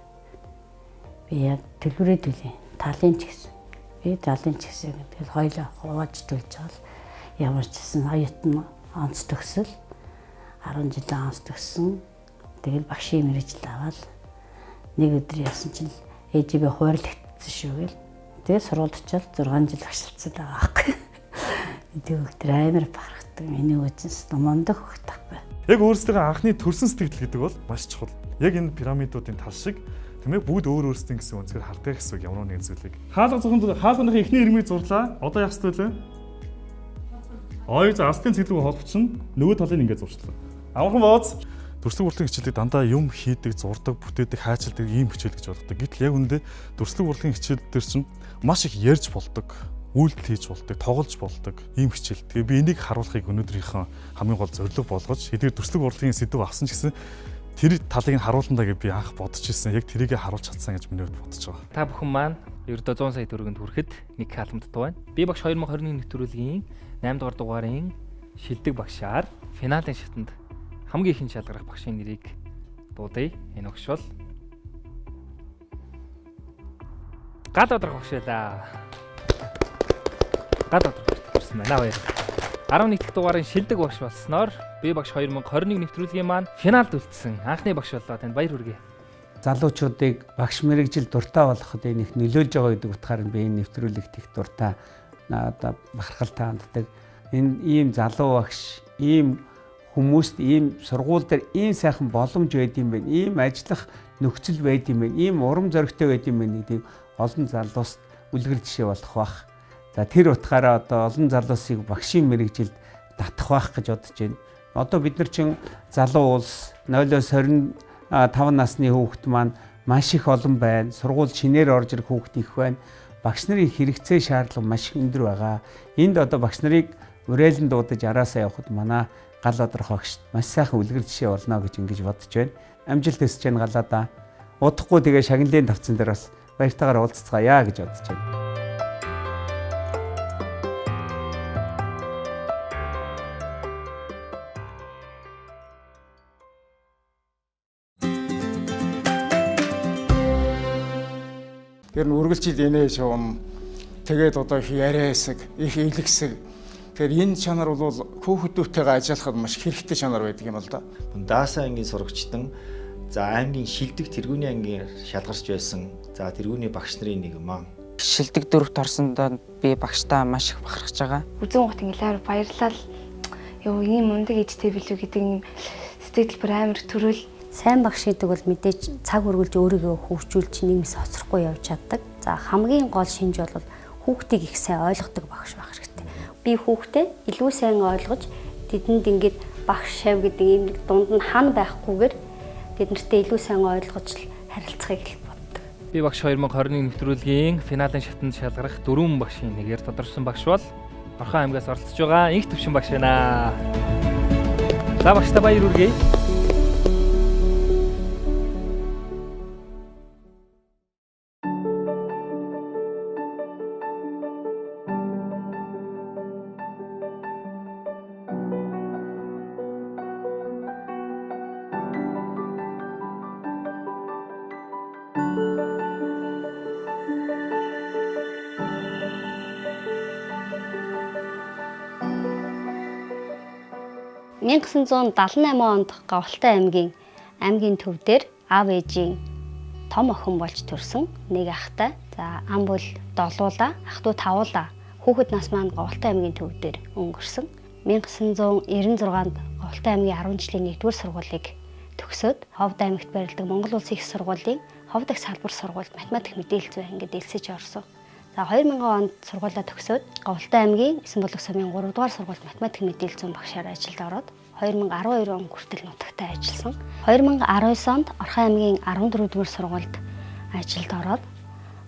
Би яг төлбөрөө төлье. Талын ч гэсэн. Би талын ч гэсэн тэгэл хоёлоо хувааж төлж байгаа л ямар ч гэсэн оюутан онц төгсөл 10 жилийн онц төгссөн. Тэгэл багшийн мэргэжил аваад нэг өдөр явсан чинь ээжээ би хуурлагдсан шүү гэл. Тэгээ сургуульд очиод 6 жил багшилсан байгаа байхгүй. Тэгээ өдөр амар барах. Миний үжинс номондох хөх тахгүй. Яг өөрсдөө анхны төрсэн сэтгэл гэдэг бол маш чухал. Яг энэ пирамидуудын тал шиг тийм ээ бүгд өөр өөрсдийн гэсэн үнцгээр хардаг гэсэн үг ямар нэгэн зүйлийг. Хаалга хаалганыхаа эхний ирмийг зурлаа. Одоо яах ёстой вэ? За астын цэглэг холбочин нөгөө талыг ингээд зурчлаа. Амархан бооз. Дүрслэг урлагийн хичээлийг дандаа юм хийдэг, зурдаг, бүтээдэг, хайчилдаг ийм хичээл гэж боддог. Гэтэл яг үндэ дүрслэг урлагийн хичээл дээр чинь маш их ярьж болдог. Үйлдэл хийж болдог, тоглож болдог ийм хичээл. Тэгээ би энийг харуулахыг өнөөдрийнхөө хамгийн гол зорилго болгож эдгээр дүрслэг урлагийн сэдв авсан ч гэсэн тэр талыг нь харуулнаа гэж би анх бодож ирсэн. Яг тэрийг харуулж чадсан гэж миний хувьд бодож байгаа. Та бүхэн маань ердөө 100 сая төгрөгийн хүрэхэд нэг хаалмттай байна. Би багш 2021 нэвтрүүлгийн 8 дугаар дугаарын шилдэг багшаар финалийн шатанд хамгийн ихэн шалгарах багшийн нэрийг дуудъя. Энэ багш бол гал одрох багш байлаа. Гал одрох гэсэн байна баяр. 11 дахь дугаарын шилдэг багш болсноор би багш 2021 нэвтрүүлгийн маань финалд үлдсэн анхны багш боллоо. Танд баяр хүргэе. Залуучуудыг багш мэрэгжил дуртай болгоход энэ их нөлөөлж байгаа гэдэг утгаар нь би энэ нэвтрүүлэгт их дуртай одоо бахархалтай ханддаг. Энэ ийм залуу багш, ийм хүмүүст ийм сургууль дээр ийм сайхан боломж байд юм байна. Ийм ажиллах нөхцөл байд юм байна. Ийм урам зоригтой байд юм байна гэдгийг олон залууст үлгэр жишээ болох бах. За тэр утгаараа одоо олон залуусыг багшийн мэрэгжилд татах байх гэж бодож байна. Одоо бид нар чин залуу улс 0-оос 25 насны хүүхэд маань маш их олон байна. Сургууль шинээр орж ирэх хүүхэд их байна. Багш нарын хэрэгцээ шаардлага маш их өндөр байгаа. Энд одоо багш нарыг урайлан дуудаж араасаа явахад манай гал одрохогч маш сайхан үлгэр жишээ болно гэж ингэж бодож байна. Амжилт хүсэж байна галаадаа. Удахгүй тэгээ шагналын тавцан дээр бас баяртайгаар уулзцгаая гэж бодож байна. Тэр нь үргэлжил инээ шуум тэгээд одоо их яриа хэсэг, их илгэсэг. Тэгэхээр энэ чанар бол хүүхдүүдтэйгээ ажиллахад маш хэрэгтэй чанар байдаг юм л да. Даасан ангийн сурагчдын за аймгийн шилдэг тэргүүний ангийн шалгарч байсан. За тэргүүний багш нарын нэг юм аа. Шилдэг дөрөвт орсондоо би багштаа маш их бахархаж байгаа. Үзэн гутын илээр баярлал. Йоо ийм мундаг ээжтэй билүү гэдэг юм сэтгэл бүр амар төрөл. Сайн багш гэдэг бол мэдээж цаг үргэлж өөрийгөө хөгжүүлж нийгмээс хоцрохгүй явж чаддаг. За хамгийн гол шинж бол хүүхдийг их сайн ойлгодог багш байх хэрэгтэй. Би хүүхдээ илүү сайн ойлгож тэдэнд ингээд багш шав гэдэг ийм нэг дунд нь хан байхгүйгээр тэднэртэй илүү сайн ойлгож харилцахыг боддог. Би багш 2021 нэвтрүүлгийн финалийн шатанд шалгарах 4 багшийн нэгээр тодорхойлсон багш бол Орхон аймгаас оролцож байгаа инх төвшин багш байна. За багштай баяр хүргэе. Мянга 1978 онд Говьлтай аймгийн төв дээр аав ээжийн том охин болж төрсөн нэг ахтай. За ам бол долуула, ах トゥ тавуула. Хүүхэд нас маань Говьлтай аймгийн төв дээр өнгөрсөн. 1996 онд Говьлтай аймгийн 10 жилийн 1-р сургуулийг төгсөөд Ховд аймагт байрладаг Монгол Улсын их сургуулийн Ховд дахь салбар сургуульд математик мэдээлэл зүй ангид элсэж орсон. За 2000 онд сургуулаа төгсөөд Говьлтай аймгийн 9 боловсрол сумын 3 дугаар сургуульд математик мэдээлэл зүйн багшаар ажилд ороод 2012 он хүртэл нутагтаа ажилласан. 2019 онд Орхон аймгийн 14 дугаар сургуульд ажилд ороод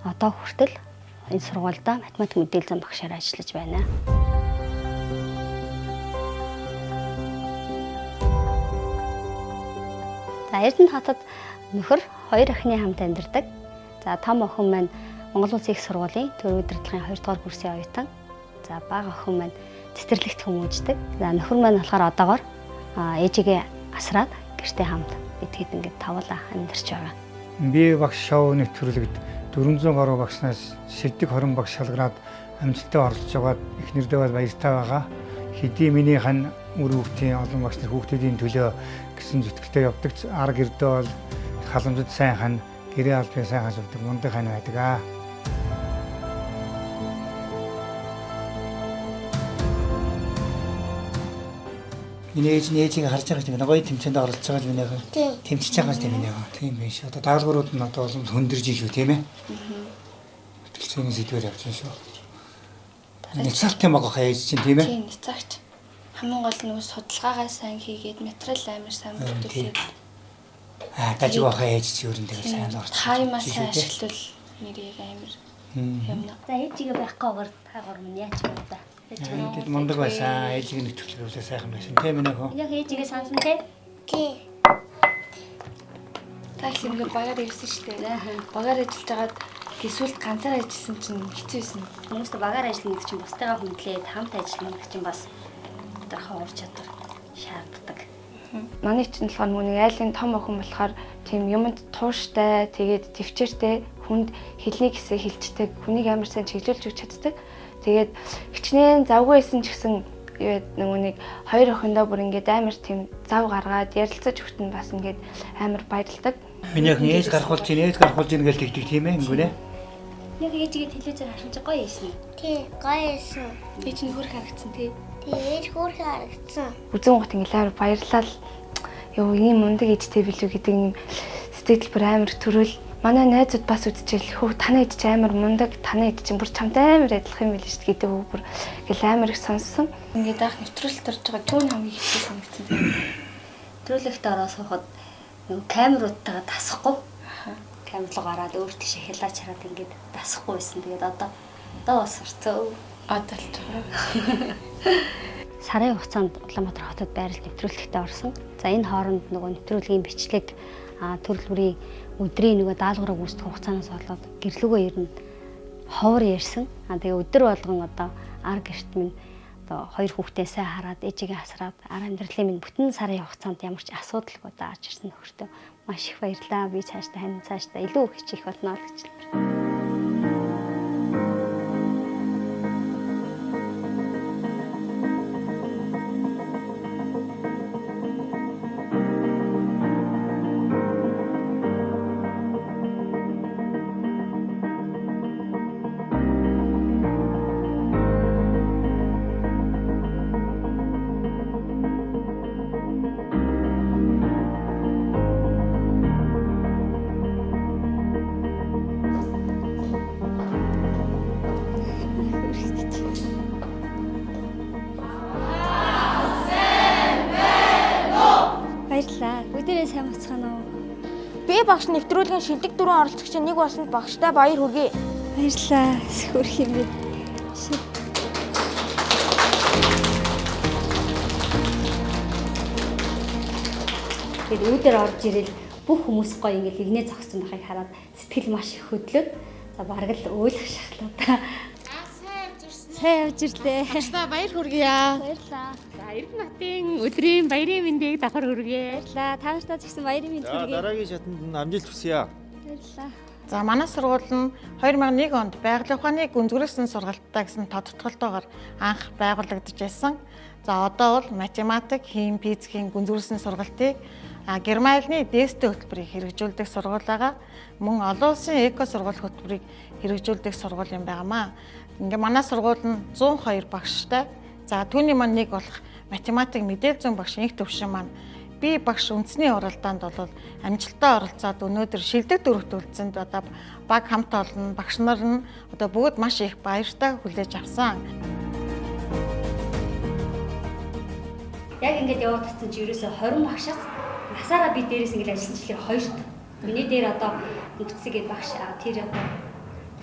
одоо хүртэл энэ сургуульдаа математик мэдээлэл зүйн багшаар ажиллаж байна. За Эрдэнэт хотод нөхөр 2 охины хамт амьдардаг. За том охин маань Монгол Улсын их сургуулийн төр удирдлагын 2 дугаар курсын оюутан. За бага охин маань цэцэрлэгт хүмүүждэг. За нөхөр маань болохоор одоогоор ээжигээ асраад гэртээ хамт итгэхэд ингээд тавуулаа амьдарч байгаа. Би багш шоу нэвтрүүлэгт 400 гаруй багшнаас шилдэг 20 багш шалгараад амжилттай оролцож байгаад эхнэрдээ бол баяртай байгаа. Хэдий минийхэн үр хүүхдийн олон багш нар хүүхдүүдийн төлөө гэсэн зүтгэлтэй явдаг. Арга гэрдээ бол халамжид сайн хан, гэрээ албан сайн хажуулдаг мундаг хан байдаг аа. Миний ээжийг харж байгаа чинь гоё тэмцээнд оролцож байгаа л минийх. Тэмцэж байгаа тийм минийх. Тийм биш. Одоо даалгаврууд нь одоо олон хөндөрж шүү тийм ээ. Тэлцээний сэдвээр явж байгаа шүү. Нэцартай байгаа хаяж чинь тийм ээ. Тийм нэцарч. Хамгийн гол нь судалгаагаа сайн хийгээд материал амар сайн бүрдүүлээд дажиг хаяж чи өрн дээр сайн орч. Таймаа сайн ашиглавал нэрийг амар юмна. За ээжигээ байхгүйгээр та гур минь яач вэ да. Тэд мундаг байсан, ээжийг нэвтрүүлээсээ сайхан байсан. Тийм ээ нөхөө. Яг ээжигээ сансан тий? Тий. Та их ингээ багаар ирсэн шүү дээ. Багаар ажиллаж байгаад эсвэл ганцаар ажилласан чинь хэцүү байсан. Хүмүүст багаар ажиллах гэдэг чинь бусдаагаа хүндлээд хамт ажиллах гэдэг чинь бас тодорхой ур чадвар шаарддаг. Манай чинь болохоор нэг айлын том охин болохоор тийм юмд тууштай, тэгээд төвчээртэй, хүнд хэлний хэсэг хилчдэг, хүнийг амар сайн чиглүүлж өгч чаддаг. Тэгээд хичнээн завгүй байсан ч гэсэн нөгөө нэг хоёр охиндоо бүр ингээд амар тийм зав гаргаад ярилцаж өгт нь бас ингээд амар баярлдаг. Миний охин ээж гарах болж ийн гэж тэгдэг тийм ээ ингэвэ. Яг ээжигээ телевизээр харж гоё ийсэн. Тий, гоё ийсэн. Би чинь хөрх харагдсан тий. Тий, ээж хөрх харагдсан. Үзэн гутын илээр баярлал. Йоо ийм мундаг ээжтэй билүү гэдэг юм сэтгэл бүр амар төрөл. Манай найзууд бас үдчихэл хөө танай ид чи амар мундаг, танай ид чинь бүр чамтай амар адилах юм байл шүү дээ гэдэг үг бүр гэл амар их сонссон. Ингээд анх нэвтрүүлэлт орж байгаа түүний хамгийн ихтэй санагдсан. Нэвтрүүлэгт ороод сухад камеруудтайгаа тасахгүй. Камер руу гараад өөр тийшээ хялаач хараад ингээд тасахгүй байсан. Тэгээд одоо бас орцоо. Одоо л сарын хугацаанд Улаанбаатар хотод байрлал нэвтрүүлэгтээ орсон. За энэ хооронд нөгөө нэвтрүүлгийн бичлэг төрөл бүрийн өдрийн нөгөө даалгаврыг үүсгэх хугацаанаас болоод гэрлүүгөө ер нь ховор ярьсан. Тэгээ өдөр болгон одоо ар гэрт минь одоо 2 хүүхдээ сайн хараад ээжигээ асраад ар амьдралын минь бүтэн сарын хугацаанд ямар ч асуудалгүй дааж ирсэн нөхөртөө маш их баярлалаа. Би цаашдаа хань цаашдаа илүү хичээх болно л гэж хэлмээр. Бүгдээрээ сайн бацгаана уу? Би багш нэвтрүүлгийн шилдэг дөрвөн оролцогчийн нэг болсонд багштай баяр хүргэе. Баярлалаа. Хөрх юм бэ. Тэгээд үүдээр орж ирэл бүх хүмүүс гоё ингээд игнээ зогссон байхыг хараад сэтгэл маш их хөдлөөд за бараг л өөлөх шахлаа. Сайн явж ирлээ. Багштай баяр хүргье. Баярлалаа. За Эрдэнэ хотын өдрийн баярын мэндийг давхар хүргэе. Баярлалаа. Та нартай ч гэсэн баярын мэнд хүргэе. Дараагийн шатанд амжилт хүсье. Баярлалаа. За манай сургууль нь 2001 онд байгалийн ухааны гүнзгийрсэн сургалттай гэсэн тодтолтойгоор анх байгуулагдаж байсан. За одоо бол математик, хим, физикийн гүнзгийрсэн сургалтыг Германы ДСТ хөтөлбөрийг хэрэгжүүлдэг сургууль байгаа. Мөн олон улсын эко сургууль хөтөлбөрийг хэрэгжүүлдэг сургууль юм байнамаа. Ингээ манай сургууль нь 102 багштай. За түүний маань нэг болох математик мэдээлэл зүйн багшийн их төвшин маань би багш үндэсний уралдаанд бол амжилттай оролцоод өнөөдөр шилдэг дөрөвт үлдсэнд одоо баг хамт олон багш нар нь одоо бүгд маш их баяртай хүлээж авсан. Яг ингээд яваад татсан чи ерөөсө 20 багшаас насаараа би дээрээс ингээд ажилласан жилийн 2-т. Миний дээр одоо үдцэг гээд багш тэр одоо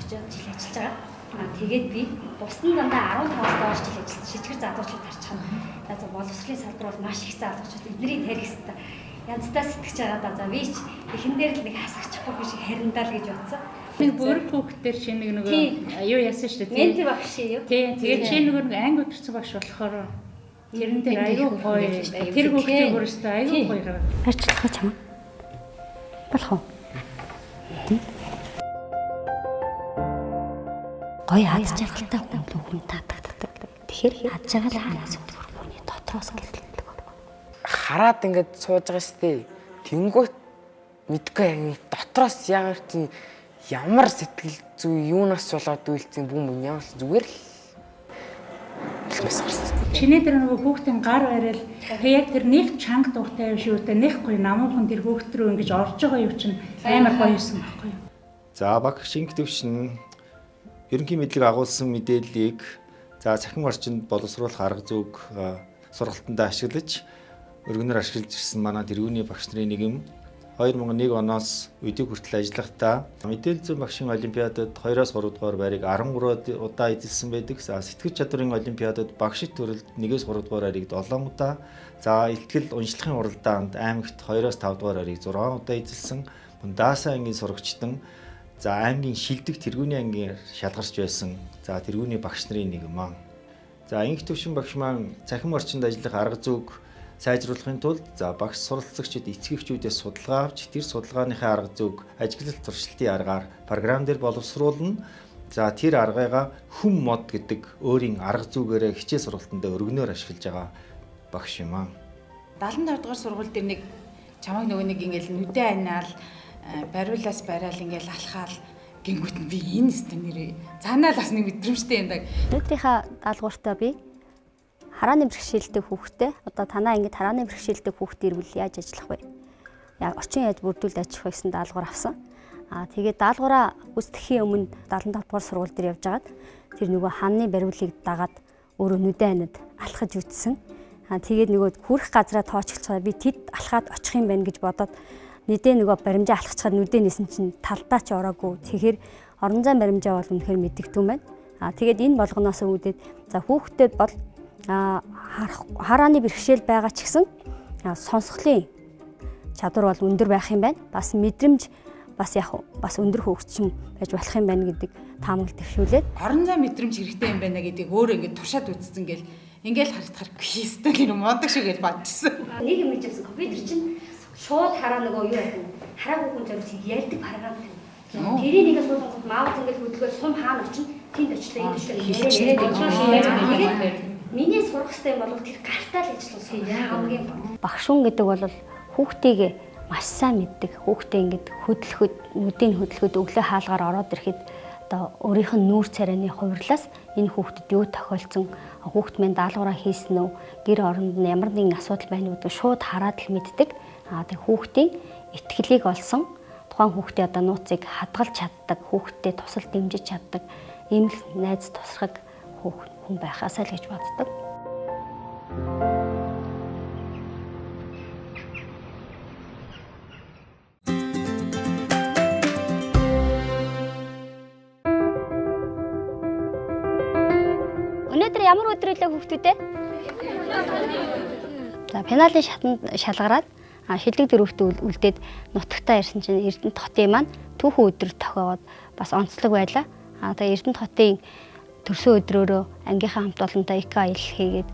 30 жил ажиллаж байгаа. Тэгээд би бусдын дандаа 15-аас доош жил ажилласан шижгэр залуучууд тарчсан. За боловсролын салбар бол маш их залуучууд эдний тарих хэвээр янзтай сэтгэж байгаа да. За би ч эхэн дээр л нэг хасагчихгүй биш хариндаа л гэж бодсон. Нэг бүрэг хүүхдээр чи нэг юу яасан шүү дээ. Менти багш юу? Тэгээд чи нэг анги өдөрцөн багш болохоор тэрэн дээр аюу гоё. Тэр хүүхдийн бүрээсээ аюу гоё гараад. Арчлах чам. Болох уу? Гоё хад жаргалтай хүн таатагддаг. Тэгэхээр хад жаргал хаанаас үүдэх хүний дотроос гэрлэлдэг. Хараад ингээд сууж байгаа штэ. Тэнгүүт мэдгүй яг дотроос яг тийм ямар сэтгэл зүй юунаас болоод үйлцэн бүм ямар зүгээр л чиний дээр нөгөө хүүхдийн гар барил яг тэр нэг чанга дуртай юм шүү дээ. Нэг гоё намуухан тэр хүүхд рүү ингэж орж байгаа юу чинь амар гоё юусан байхгүй юу? За багш инх төвшин ерөнхий мэдлэг агуулсан мэдээллийг за цахим орчинд боловсруулах арга зүйг сургалтанд ашиглаж өргөнөөр ашиглаж ирсэн манай тэргүүний багш нарын нэг юм 2001 оноос өдийг хүртэл ажиллахдаа мэдээлэл зүйн багшийн олимпиадад 2-3 дугаар байрыг 13 удаа эзэлсэн байдаг. За сэтгэж чадварын олимпиадад багшид төрөлд 1-3 дугаар байрыг 7 удаа, за илтгэл уншлахын уралдаанд аймагт 2-5 дугаар байрыг 6 удаа эзэлсэн. Мөн даасан ангийн сурагчдын за аймгийн шилдэг тэргүүний ангийн шалгарч байсан. За тэргүүний багш нарын нэг юм аа. За инх төвшин багш маань цахим орчинд ажиллах арга зүйг сайжруулахын тулд за багш суралцагчид эцгийгчүүдээс судалгаа авч тэр судалгааныхаа арга зүйг ажиглал туршилтын аргаар програм дээр боловсруулна. За тэр аргыг хүм мод гэдэг өөрийн арга зүйгээрээ хичээл сургалтанд өргөнөөр ашиглаж байгаа багш юм аа. 75 дугаар сургууль дээр нэг чамайг нөгөө нэг ингээл нүдэ анаал бариулаас бараал ингээл алхаал гингүүт нь би энэ өстө нэрээ цаанаал бас нэг мэдрэмжтэй юм да. Өдрийнхаа даалгавартаа би харааны бэрхшээлтэй хүүхдэд одоо танаа ингэж харааны бэрхшээлтэй хүүхд ирвэл яаж ажиллах вэ? Яг орчин яаж бүрдүүлж ажиллах вэ гэсэн даалгавар авсан. Тэгээд даалгавраа гүйцэтгэхийн өмнө 75 дугаар сургууль дээр явж агаад тэр нөгөө хааны бариулыг дагаад өөрөө нүдэн анид алхаж үтсэн. Тэгээд нөгөө хүрэх газараа тоочглцгаа би тэд алхаад очих юм байна гэж бодоод нүдэн нөгөө баримжаа алхацгаад нүдэн нисэн чинь талдаа ч ороогүй. Тэгэхээр орон зай баримжаа бол үнэхээр мэддэгтэн байна. Тэгээд энэ болгоноос үүдээд за хүүхдэд бол харааны бэрхшээл байгаа ч гэсэн сонсголын чадвар бол өндөр байх юм байна. Бас мэдрэмж бас өндөр хөгжим байж болох юм байна гэдэг таамаглал төвшүүлээд орон зай мэдрэмж хэрэгтэй юм байна гэдгийг өөрөө ингээд туршаад үзсэн гэл ингээл харагдахаар хийстэй нэр модог шиг гэж бодчихсон. Нэг юм хэлжсэн компьютер чинь шууд хараа нөгөө юу яах вэ? Хараагүй хүн зориулсан ярьдаг програм байна. Тэрийг ингээд суулгах маус ингээд хөдөлгөөр сум хаана очин тэнд очлоо яриад миний сурах хэрэгтэй бол тэр гартаа л ажилласан. Хамгийн багш хүн гэдэг бол хүүхдийг маш сайн мэддэг. Хүүхдээ ингээд хөдөлгөхөд нүдийн хөдөлгөхөд өглөө хаалгаар ороод ирэхэд одоо өөрийнх нь нүүр царайны хувирлаас энэ хүүхдэд юу тохиолдсон, хүүхд минь даалгавраа хийсэн үү, гэр оронд нь ямар нэгэн асуудал байна уу шууд хараад л мэддэг. Тэг хүүхдийн итгэлийг олсон тухайн хүүхдийн одоо нууцыг хадгалж чаддаг, хүүхдэд тусал дэмжиж чаддаг ийм л найз тусраг хүн байхаасаа л гэж боддог. Өнөөдөр ямар өдөр илээ хүүхдүүдээ? За пеналийн шатанд шалгараад шилдэг дөрөвт үлдээд нутагтаа ирсэн чинь Эрдэнэт хотын маань түүхэн өдөр тохиогоод бас онцлог байлаа. Тэгээ Эрдэнэт хотын төрсөн өдрөөрөө ангийнхаа хамт олонтой эко аялал хийгээд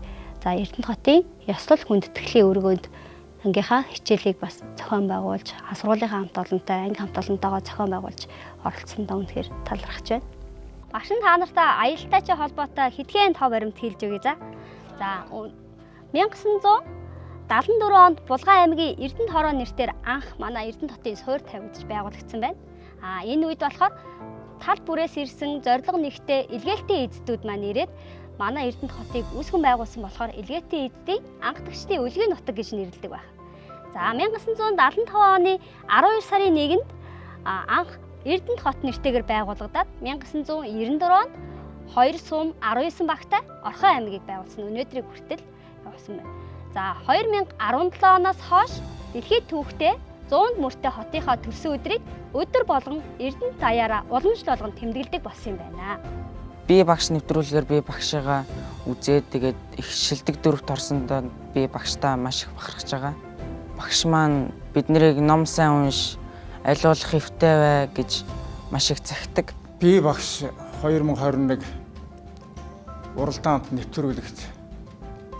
за Эрдэнэт хотын ёслол хүндэтгэлийн өргөнд ангийнхаа хичээлийг бас зохион байгуулж, сургуулийнхаа хамт олонтой, анги хамт олонтойгоо зохион байгуулж оролцсондоо үнэхээр талархаж байна. Багш нь та нартаа аялалтай ч холбоотой хэдхэн тоо баримт хэлж өгье за. За 1974 онд Булган аймгийн Эрдэнэт хороо нэрээр анх манай Эрдэнэт хотын суур тавигдж байгуулагдсан байна. Энэ үед болохоор тал бүрээс ирсэн зорилго нэгтэй илгээлтийн эздүүд маань ирээд манай Эрдэнэт хотыг үүсгэн байгуулсан болохоор илгээлийн эздийн анхдагчдын үлгийн нутаг гэж нэрлэдэг байна. За 1975 оны 12 сарын 1-нд анх Эрдэнэт хот нэртэйгээр байгуулагдаад 1994 онд 2 сум 19 багтай Орхон аймгийг байгуулсан. Өнөөдрийг хүртэл явуулсан байна. За 2017 оноос хойш дэлхийд түүхтэй 100 мөртэй хотынхаа төрсөн өдрийг өдөр болгон Эрдэнэт даяараа уламжлал болгон тэмдэглэдэг болсон юм байна. Би багш нэвтрүүлгээр би багшигаа үзээд тэгээд их шилдэг дөрөвт орсондоо би багштаа маш их бахархаж байгаа. Багш маань биднийг ном сайн унш, аливаалах хэвтэй бай гэж маш их захидаг. Би багш 2021 уралдаанд нэвтрүүлэгт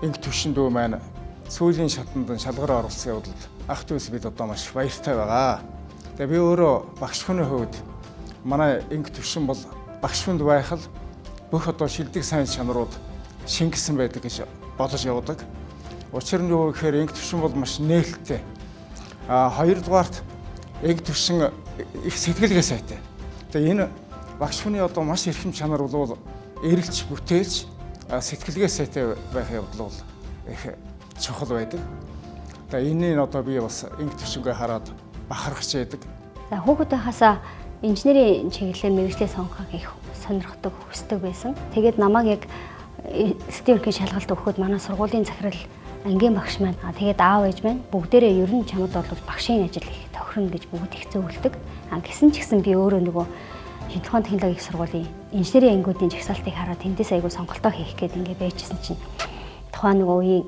инг түвшин дүү маань сүүлийн шатанд шалгараа оруулсан явдалд ах дүүс бид одоо маш баяртай байгаа. Тэгээ би өөрөө багш хүний хувьд манай инг түвшин бол багш хүнд байх л бүх одоо шилдэг сайн чанарууд шингэсэн байдаг гэж бодож явдаг. Учир нь юу гэхээр инг түвшин бол маш нээлттэй. Хоёрдугаарт инг түвшин их сэтгэлгээ сайтай. Тэгээ энэ багш хүний одоо маш эрхэм чанар бол эргэлж бүтээлч сэтгэлгээ сайтай байх явдал бол их чухал байдаг. Тэгээ энэний одоо би бас инг түвшингээ хараад бахархаж байдаг. За хүүхдүүдийнхаасаа инженерийн чиглэлээр мэргэжлээ сонгохыг их сонирхдог, хүсдэг байсан. Тэгээд намайг яг студентийн шалгалт өгөхөд манай сургуулийн захирал ангийн багш маань тэгээд аав ээж маань бүгдээрээ ер нь чамд бол багшийн ажил их тохирно гэж бүгд их зөвлөдөг. Гэсэн ч гэсэн би өөрөө нөгөө шинжилгээ технологийн их сургуулийн инженерийн ангиудын жагсаалтыг хараад тэндээс айгүй сонголтоо хийх гээд ингээд байжсэн чинь тухайн нөгөө үеийн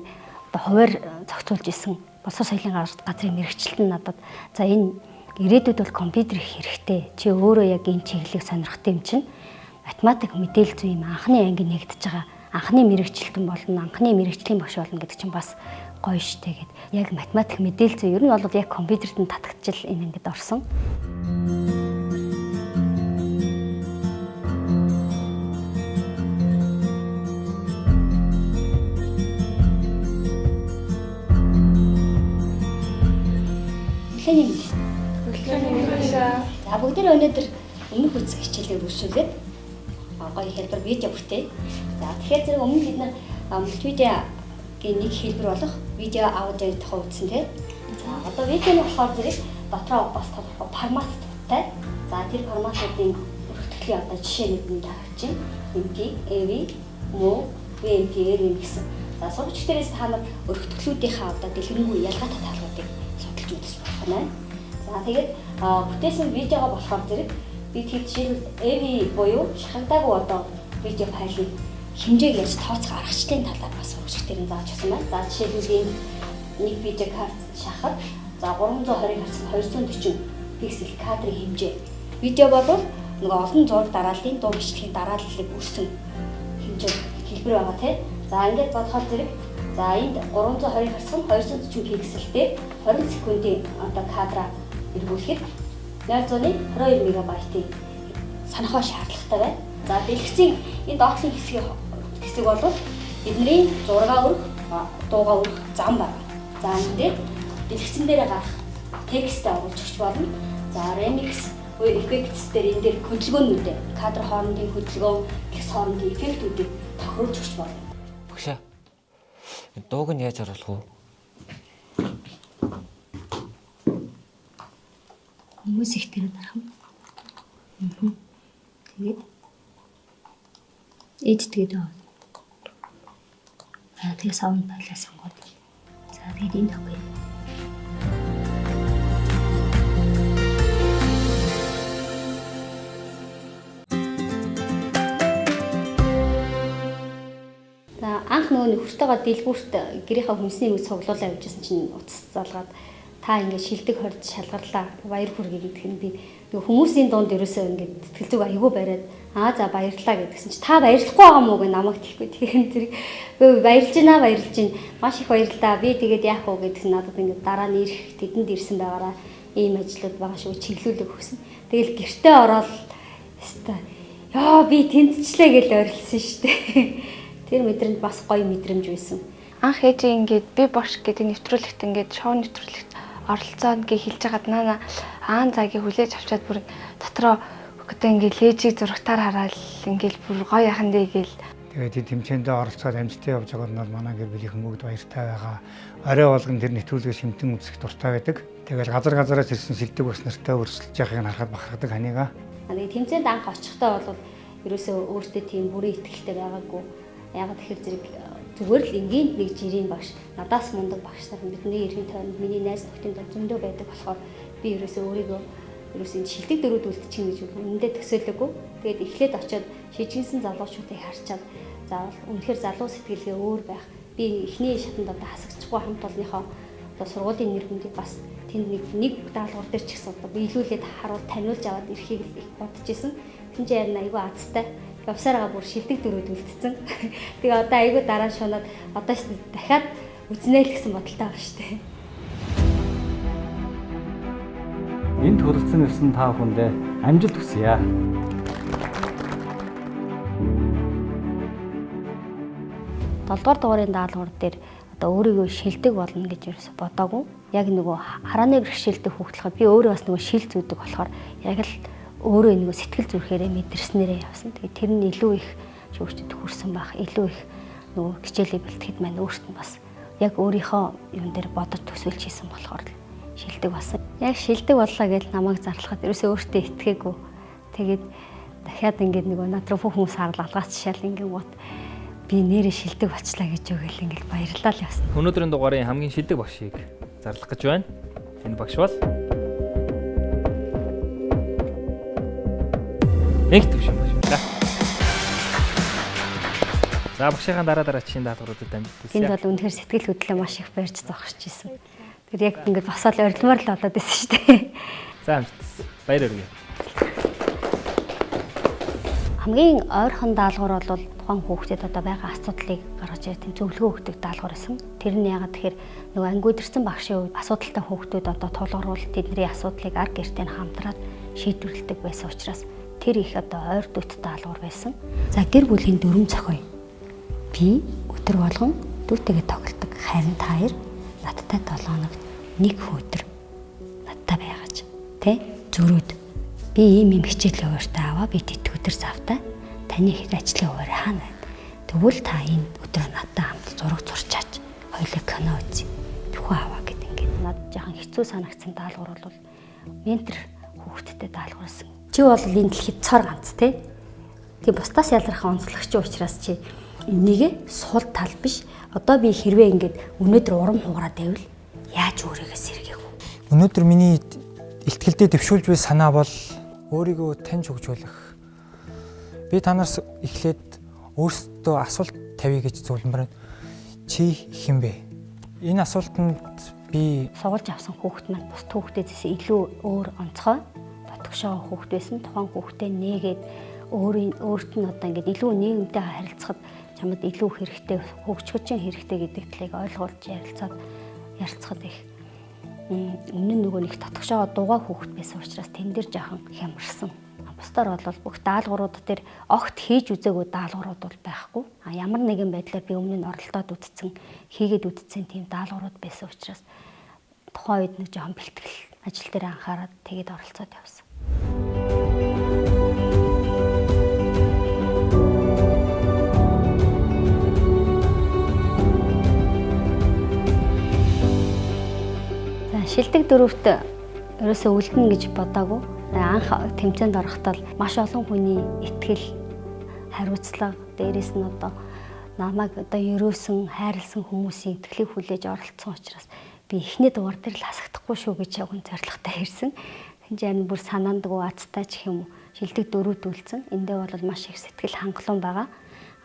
хуваар зохицуулж исэн боловсрол соёлын газрын мэрэгчлэн надад за энэ ирээдүйд бол компьютер их хэрэгтэй. Чи өөрөө яг энэ чиглэлийг сонирхдаг юм чинь математик мэдээлэл зүй юм анхны анги нэгдэж байгаа. Анхны мэрэгчлэн болно, анхны мэрэгчлийн багш болно гэдэг чинь бас гоё штэ гэд. Яг математик мэдээлэл зүй ер нь бол яг компьютерт нь татагдчихл энэ ангид орсон. За бүгдээ өнөөдөр өмнөх үсэг хичээлээр үргэлжлүүлээд гоё хэлбэр видео бүтээ. За тэгэхээр зэрэг өмнө бид нар мультимедиагийн нэг хэлбэр болох видео аудиог тухай үзсэн тийм. За одоо видеоны болохоор зэрэг дотроо бас тодорхой форматтай. За тэр форматуудын өргөтгөлийн одоо жишээнүүд нь тавьж чинь MP, AV, MO, VMP гэсэн. За сурагч дээрээс та нар өргөтгөлүүдийнхаа одоо дэлгэрэнгүй ялгаатай таалгуудыг судалж үзэж болох нь. За тэгээд бүтээсэн видеого болохоор зэрэг бид хэд жишээлбэл AV буюу шахагдаагүй одоо видео файлыг хэмжээг яаж тооцох аргачлалын талаар бас сурагч дээрээ зааж өгсөн байна. За жишээлбэл нэг видео карт шахах за 320-ыг харсан 240 пиксел кадрын хэмжээ. Видео бол нөгөө олон зураг дарааллын дуу бичлэгийн дарааллыг өрсөн хэмжээ хэлбэр байгаа тийм. За ингээд бодоход зэрэг за энд 320-ыг харсан 240 пикселтэй 20 секундын одоо кадра эргүүлэхэд 0.22 мегабайтын санахаа шаардлагатай байна. За дэлгэцийн энэ доотлын хэсэг бол бидний зураг өргөх, дуугаа өргөх зам байна. За энэ дээр дэлгэцэн дээр гарах текст оруулж өгч болно. За remix буюу effects дээр энэ дээр хөдөлгөөнүүдээ кадр хоорондын хөдөлгөөн, текст хоорондын эффектүүдийг тохируулж өгч болно. Багшаа. Дууг нь яаж оруулах вэ? Музик дээр дарах юм. Тэгээд эдитгээд аваад. Тэгээд саунд байлаа сонгоод. За тэгээд энд авъя. За анх нөгөө хүртэйгээ дэлгүүрт гэрийнхаа хүнсний үс цуглуулаа явуулжсэн чинь утас залгаад та ингээд шилдэг хорд шалгарлаа баяр хүргэе гэдэг нь би нөгөө хүмүүсийн дунд ерөөсөө ингээд сэтгэл зүг аягүй бариад за баярлалаа гэдгсэн чи та баярлахгүй байгаа мó гэ намайг тийхгүй тэгэхээр тэр баярлж байна маш их баярлалаа би тэгээд яах вэ гэдг нь надад ингээд дараа нь ирэх тэдэнд ирсэн байгаараа ийм ажлууд байгаа шүү чиглүүлэг өгсөн тэгэл гэртээ ороод өстой яа би тэнцчлээ гэж орилсан шүү дээ тэр мэдрэнд бас гоё мэдрэмж байсан анх ээж ингээд би бош гэдэг нэвтрүүлэгт ингээд шоу нэвтрүүлэгт оролцоод ингээ хэлж хагаад наа цагийг хүлээж авчаад бүр дотроо одоо ингээ лэжийг зурагтаар хараад ингээл бүр гоё яхан дээ гээл тэгээд тэмцээндээ оролцоод амжилттай явж байгаад нь бол манай гэр бүлийн хүмүүст баяртай байгаа. Орой болгон тэр нэвтрүүлгээ шимтэн үзэх дуртай байдаг. Тэгээд газараас ирсэн шилдэг бас нартай өрсөлдөж байгааг нь харахад бахархдаг ханийга. Тэгээд тэмцээнд анх очихдоо бол ерөөсөө өөртөө тийм бүрэн итгэлтэй байгаагүй. Ягаад тэгэхээр зэрэг зүгээр л энгийн нэг жирийн багш надаас мундаг багш нар бидний эргэн тойронд миний найз нөхдийн донд зөндөө байдаг болохоор би ерөөсөө өөрийгөө ерөөсөө шилдэг дөрүүд үлдчихин гэж үнэндээ төсөөлөөгүй. Тэгээд эхлээд очиод шижигнсэн залуучуудыг харчаад заавал үнэхээр залуу сэтгэлгээ өөр байх. Би эхний шатанд одоо хасагдчихгүй хамт олонныхоо одоо сургуулийн нэр хүндийг бас тэнд нэг даалгавар дээр ч гэсэн одоо биелүүлээд харуул таниулж аваад ирэхийг бодож исэн. Тэн чинь ярина айгүй азтай. Явсараа бүр шилдэг дөрүүд үлдсэн. Тэгээ одоо айгүй дараа шунаад одоо ч дахиад үзнэ л гэсэн бодолтой байна шүү дээ. Энд хүрэлцэн ирсэн та бүхэндээ амжилт хүсье. Долдугаар дугаарын даалгавар дээр одоо өөрийгөө шилдэг болно гэж ерөөсө бодоагүй. Яг нөгөө харааны бэрхшээлтэй хүүхдлэхэд би өөрөө бас нөгөө шил зүүдэг болохоор яг л өөрөө нэг сэтгэл зүрхээрээ мэдэрснээрээ явсан. Тэгээд тэр нь илүү их шүүгчд хүрсэн байх, илүү их нөгөө хичээлийг бэлтгэхэд маань өөрт нь бас яг өөрийнхөө юм дээр бодож төсөөлж хийсэн болохоор шилдэг басан. Яг шилдэг боллоо гэж намайг зарлахад ерөөсөө өөртөө итгээгүй. Тэгээд дахиад ингээд нөгөө над руу хүмүүс харлаа алгаачшаал ингээд гот би нэрээ шилдэг болчлаа гэж өгөөл ингээд баярлалаа л явсан. Өнөөдрийн дугаарын хамгийн шилдэг багшийг зарлах гэж байна. Энэ багш бол Нэг төвшин багш байна. За багшийн дараагийн даалгавруудад амжилт хүсье. Энд бол үнэхээр сэтгэл хөдлөлөө маш их барьж зогсож ирсэн. Тэр яг ингээд басаал орилмоор л болоод байсан шүү дээ. За амжилт. Баяр хүргэе. Хамгийн ойрхон даалгавар бол тухайн хүүхдэд одоо байгаа асуудлыг гаргаж ирэх тийм зөвлөгөө өгдөг даалгавар байсан. Тэр нь яагаад тэгэхээр нөгөө ангидэрсэн багшийн үед асуудалтай хүүхдүүд одоо тулгаруул тэдний асуудлыг ар гэртээ хамтраад шийдвэрлэдэг байсан учраас тэр их одоо ойр дут даалгавар байсан. За гэр бүлийн дөрвөн зохио. Би өдөр болгон дүүтэйгээ тоглодог. Харин та хоёр надтай 7 хоногт нэг өдөр надтай байгаач. Тэ? Зөрөөд. Би ийм хичээлийн хуваарьтай аваа. Би тэт өдөр завтаа таны хэд ажлын хуваар хаана байна. Тэгвэл та энэ өдөр надтай хамт зураг зурчаач. Хоёулаа кино үзье. Түүхээ аваа гэдэг ингээд. Надад жоохон хэцүү санагдсан даалгавар бол ментор хүүхдтэй даалгаварсан. Чи бол энэ дэлхийд цор ганц те. Тэгээ бусдаас ялрах онцлогч учраас чи энийг сул тал биш. Одоо би хэрвээ ингээд өнөөдөр урам хугараад байвал яаж өөрийгөө сэргээх вэ? Өнөөдөр миний ихтгэлдээ дэвшүүлж буй санаа бол өөрийгөө таньж хөгжүүлэх. Би танаас эхлээд өөрсдөө асуулт тавья гэж зөвлөмөр. Чи хэн бэ? Энэ асуултанд би сургуулж авсан хүүхэд маань бус хүүхдээс илүү өөр онцгой дотгошоо хүүхэд байсан. Тухайн хүүхдээ нээгээд өөрт нь одоо ингээд илүү нийгэмтэй харилцахад чамд илүү хэрэгтэй хөгжихөчин хэрэгтэй гэдэг талыг ойлгуулж ярилцахад их өмнө нь нөгөө нэг дотгошоо дугаа хүүхэд байсан учраас тэн дээр жаахан хямарсан. Бусдаар бол бүх даалгаврууд дээр огт хийж үзээгүй даалгаврууд бол байхгүй. Ямар нэгэн байдлаар би өмнө нь оролдоод үтцэн, хийгээд үтцэн тийм даалгаврууд байсан учраас тухайн үед нэг жоохон бэлтгэл ажил дээр анхаарал тэгээд оролцоод явсан. Шилдэг дөрөвт ерөөсөө үлдэнэ гэж бодоагүй. Анх тэмцээнд орохдоо маш олон хүний итгэл, хариуцлага, дээрээс нь одоо намайг одоо ерөөсөн, хайрлсан хүмүүсийн итгэлийг хүлээж оролцсон учраас би эхний дугаар дээр л хасагдахгүй шүү гэж явган зоригтой ирсэн. Тэнцээ амин бүр санаандгүй азтай ч юм уу шилдэг дөрөвд үлдсэн. Эндээ бол маш их сэтгэл хангалуун байгаа.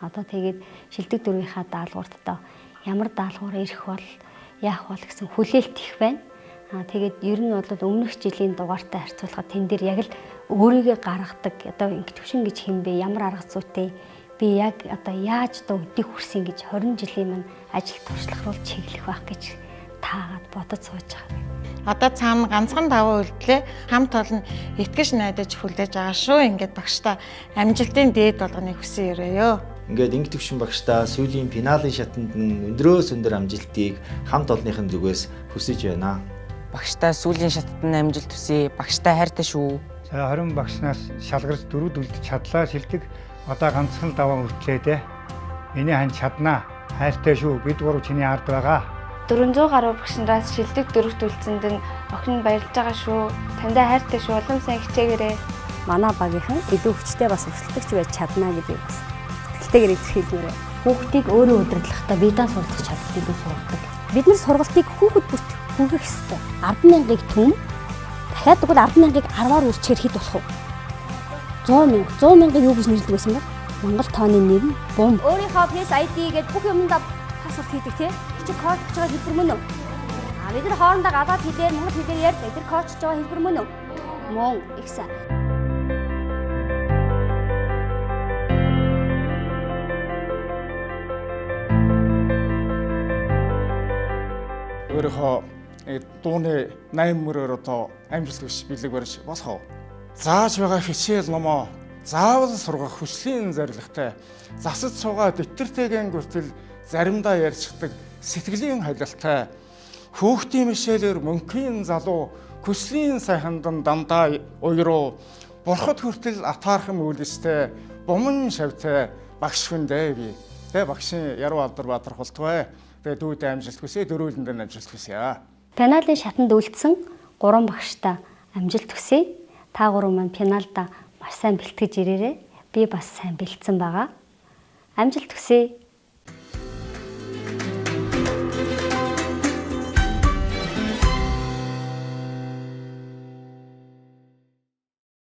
Одоо тэгээд шилдэг дөрвийнхаа даалгавртаа ямар даалгавар ирэх бол яах бол гэсэн хүлээлт их байна. Тэгээд ер нь бол өмнөх жилийн дугаартай харьцуулахад тэн дээр яг л өөрийгөө гаргадаг одоо ингэ төвшин гэж хэмбэ ямар арга зүйтэй би яг одоо яаж одоо өдийг хүрсэн гэж 20 жилийн маань ажил туршлагаруулж чиглэх байх гэж таагаад бодож сууж байгаа. Одоо цаана ганцхан даваа үлдлээ хамт олон итгэж найдаж хүлээж байгаа шүү. Ингээд багштай амжилтын дээд болгоныг хүсэн өрөөё. Ингээд инг төвшин багштай сүүлийн финалийн шатанд нь өндрөөс өндөр амжилтыг хамт олонныхын зүгээс хүсэж байна. Багштай сүүлийн шатанд нь амжилт хүсье. Багштай хайртай шүү. За 20 багшнаас шалгарч дөрүүд үлдэж чадлаа шилдэг. Одоо ганцхан даваа үлдлээ дээ. Миний хань чаднаа. Хайртай шүү. Бид гурав чиний ард байгаа. 400 гаруй багшнараас шилдэг дөрөвт үлдсэнд нь охин баярлж байгаа шүү. Тантай хайртай шүү. Улам сайн хичээгээрэй. Манай багийнхан илүү хүчтэй бас өсөлтөгч байж чадна гэдэг бас сэтгэлтэйгээр илэрхийлмээрээ. Хүүхдийг өөрөө удирдлахдаа биедан суралцах чадвар илүү сургадаг. Бид нар сургалтыг хүүхэд бүрт хүргэх ёстой. 100000-ыг түн дахиад тэгвэл 100000-ыг 10-аар үрчээр хэд болох вэ? 100,000 юу гэж нэрлэдэг байсан бэ? Монгол тооны нэр нь бум. Өөрийнхөө Face ID гээд бүх юмдаа пассворд хийдэг тий. Чи код хийж байгаа хэлбэр мөн үү? Бид нар хоорондоо гадаад хэлээр монгол хэлээр ярьдаг. Тэр код хийж байгаа хэлбэр мөн үү? Мөн ихсэн. Өөрийнхөө дууны 80 мөрөөр одоо амжилт биш бэлэг барьж болох уу? Зааж байгаа хичээл номоо заавал сургах хүслийн зорилготой засаж суугаад итэртэйгэн гүртэл заримдаа ярьцдаг сэтгэлийн халилтай хүүхдийн мишэлэр мөнхийн залуу хүслийн сайхандан дандаа уйруу бурхад хүртэл атаархан үйлстэй бомон шавтай багш хүндээ би. Тэ багшийн Яруу Алдарбаатар хултвэ. Тэгээ дүүтэй амжилт хүсье, дөрүүлэнд нь амжилт хүсье. Пеналийн шатанд үлдсэн 3 багштай амжилт хүсье. Та гурав маань пеналда маш сайн бэлтгэж ирээрэй. Би бас сайн бэлдсэн байгаа. Амжилт хүсье.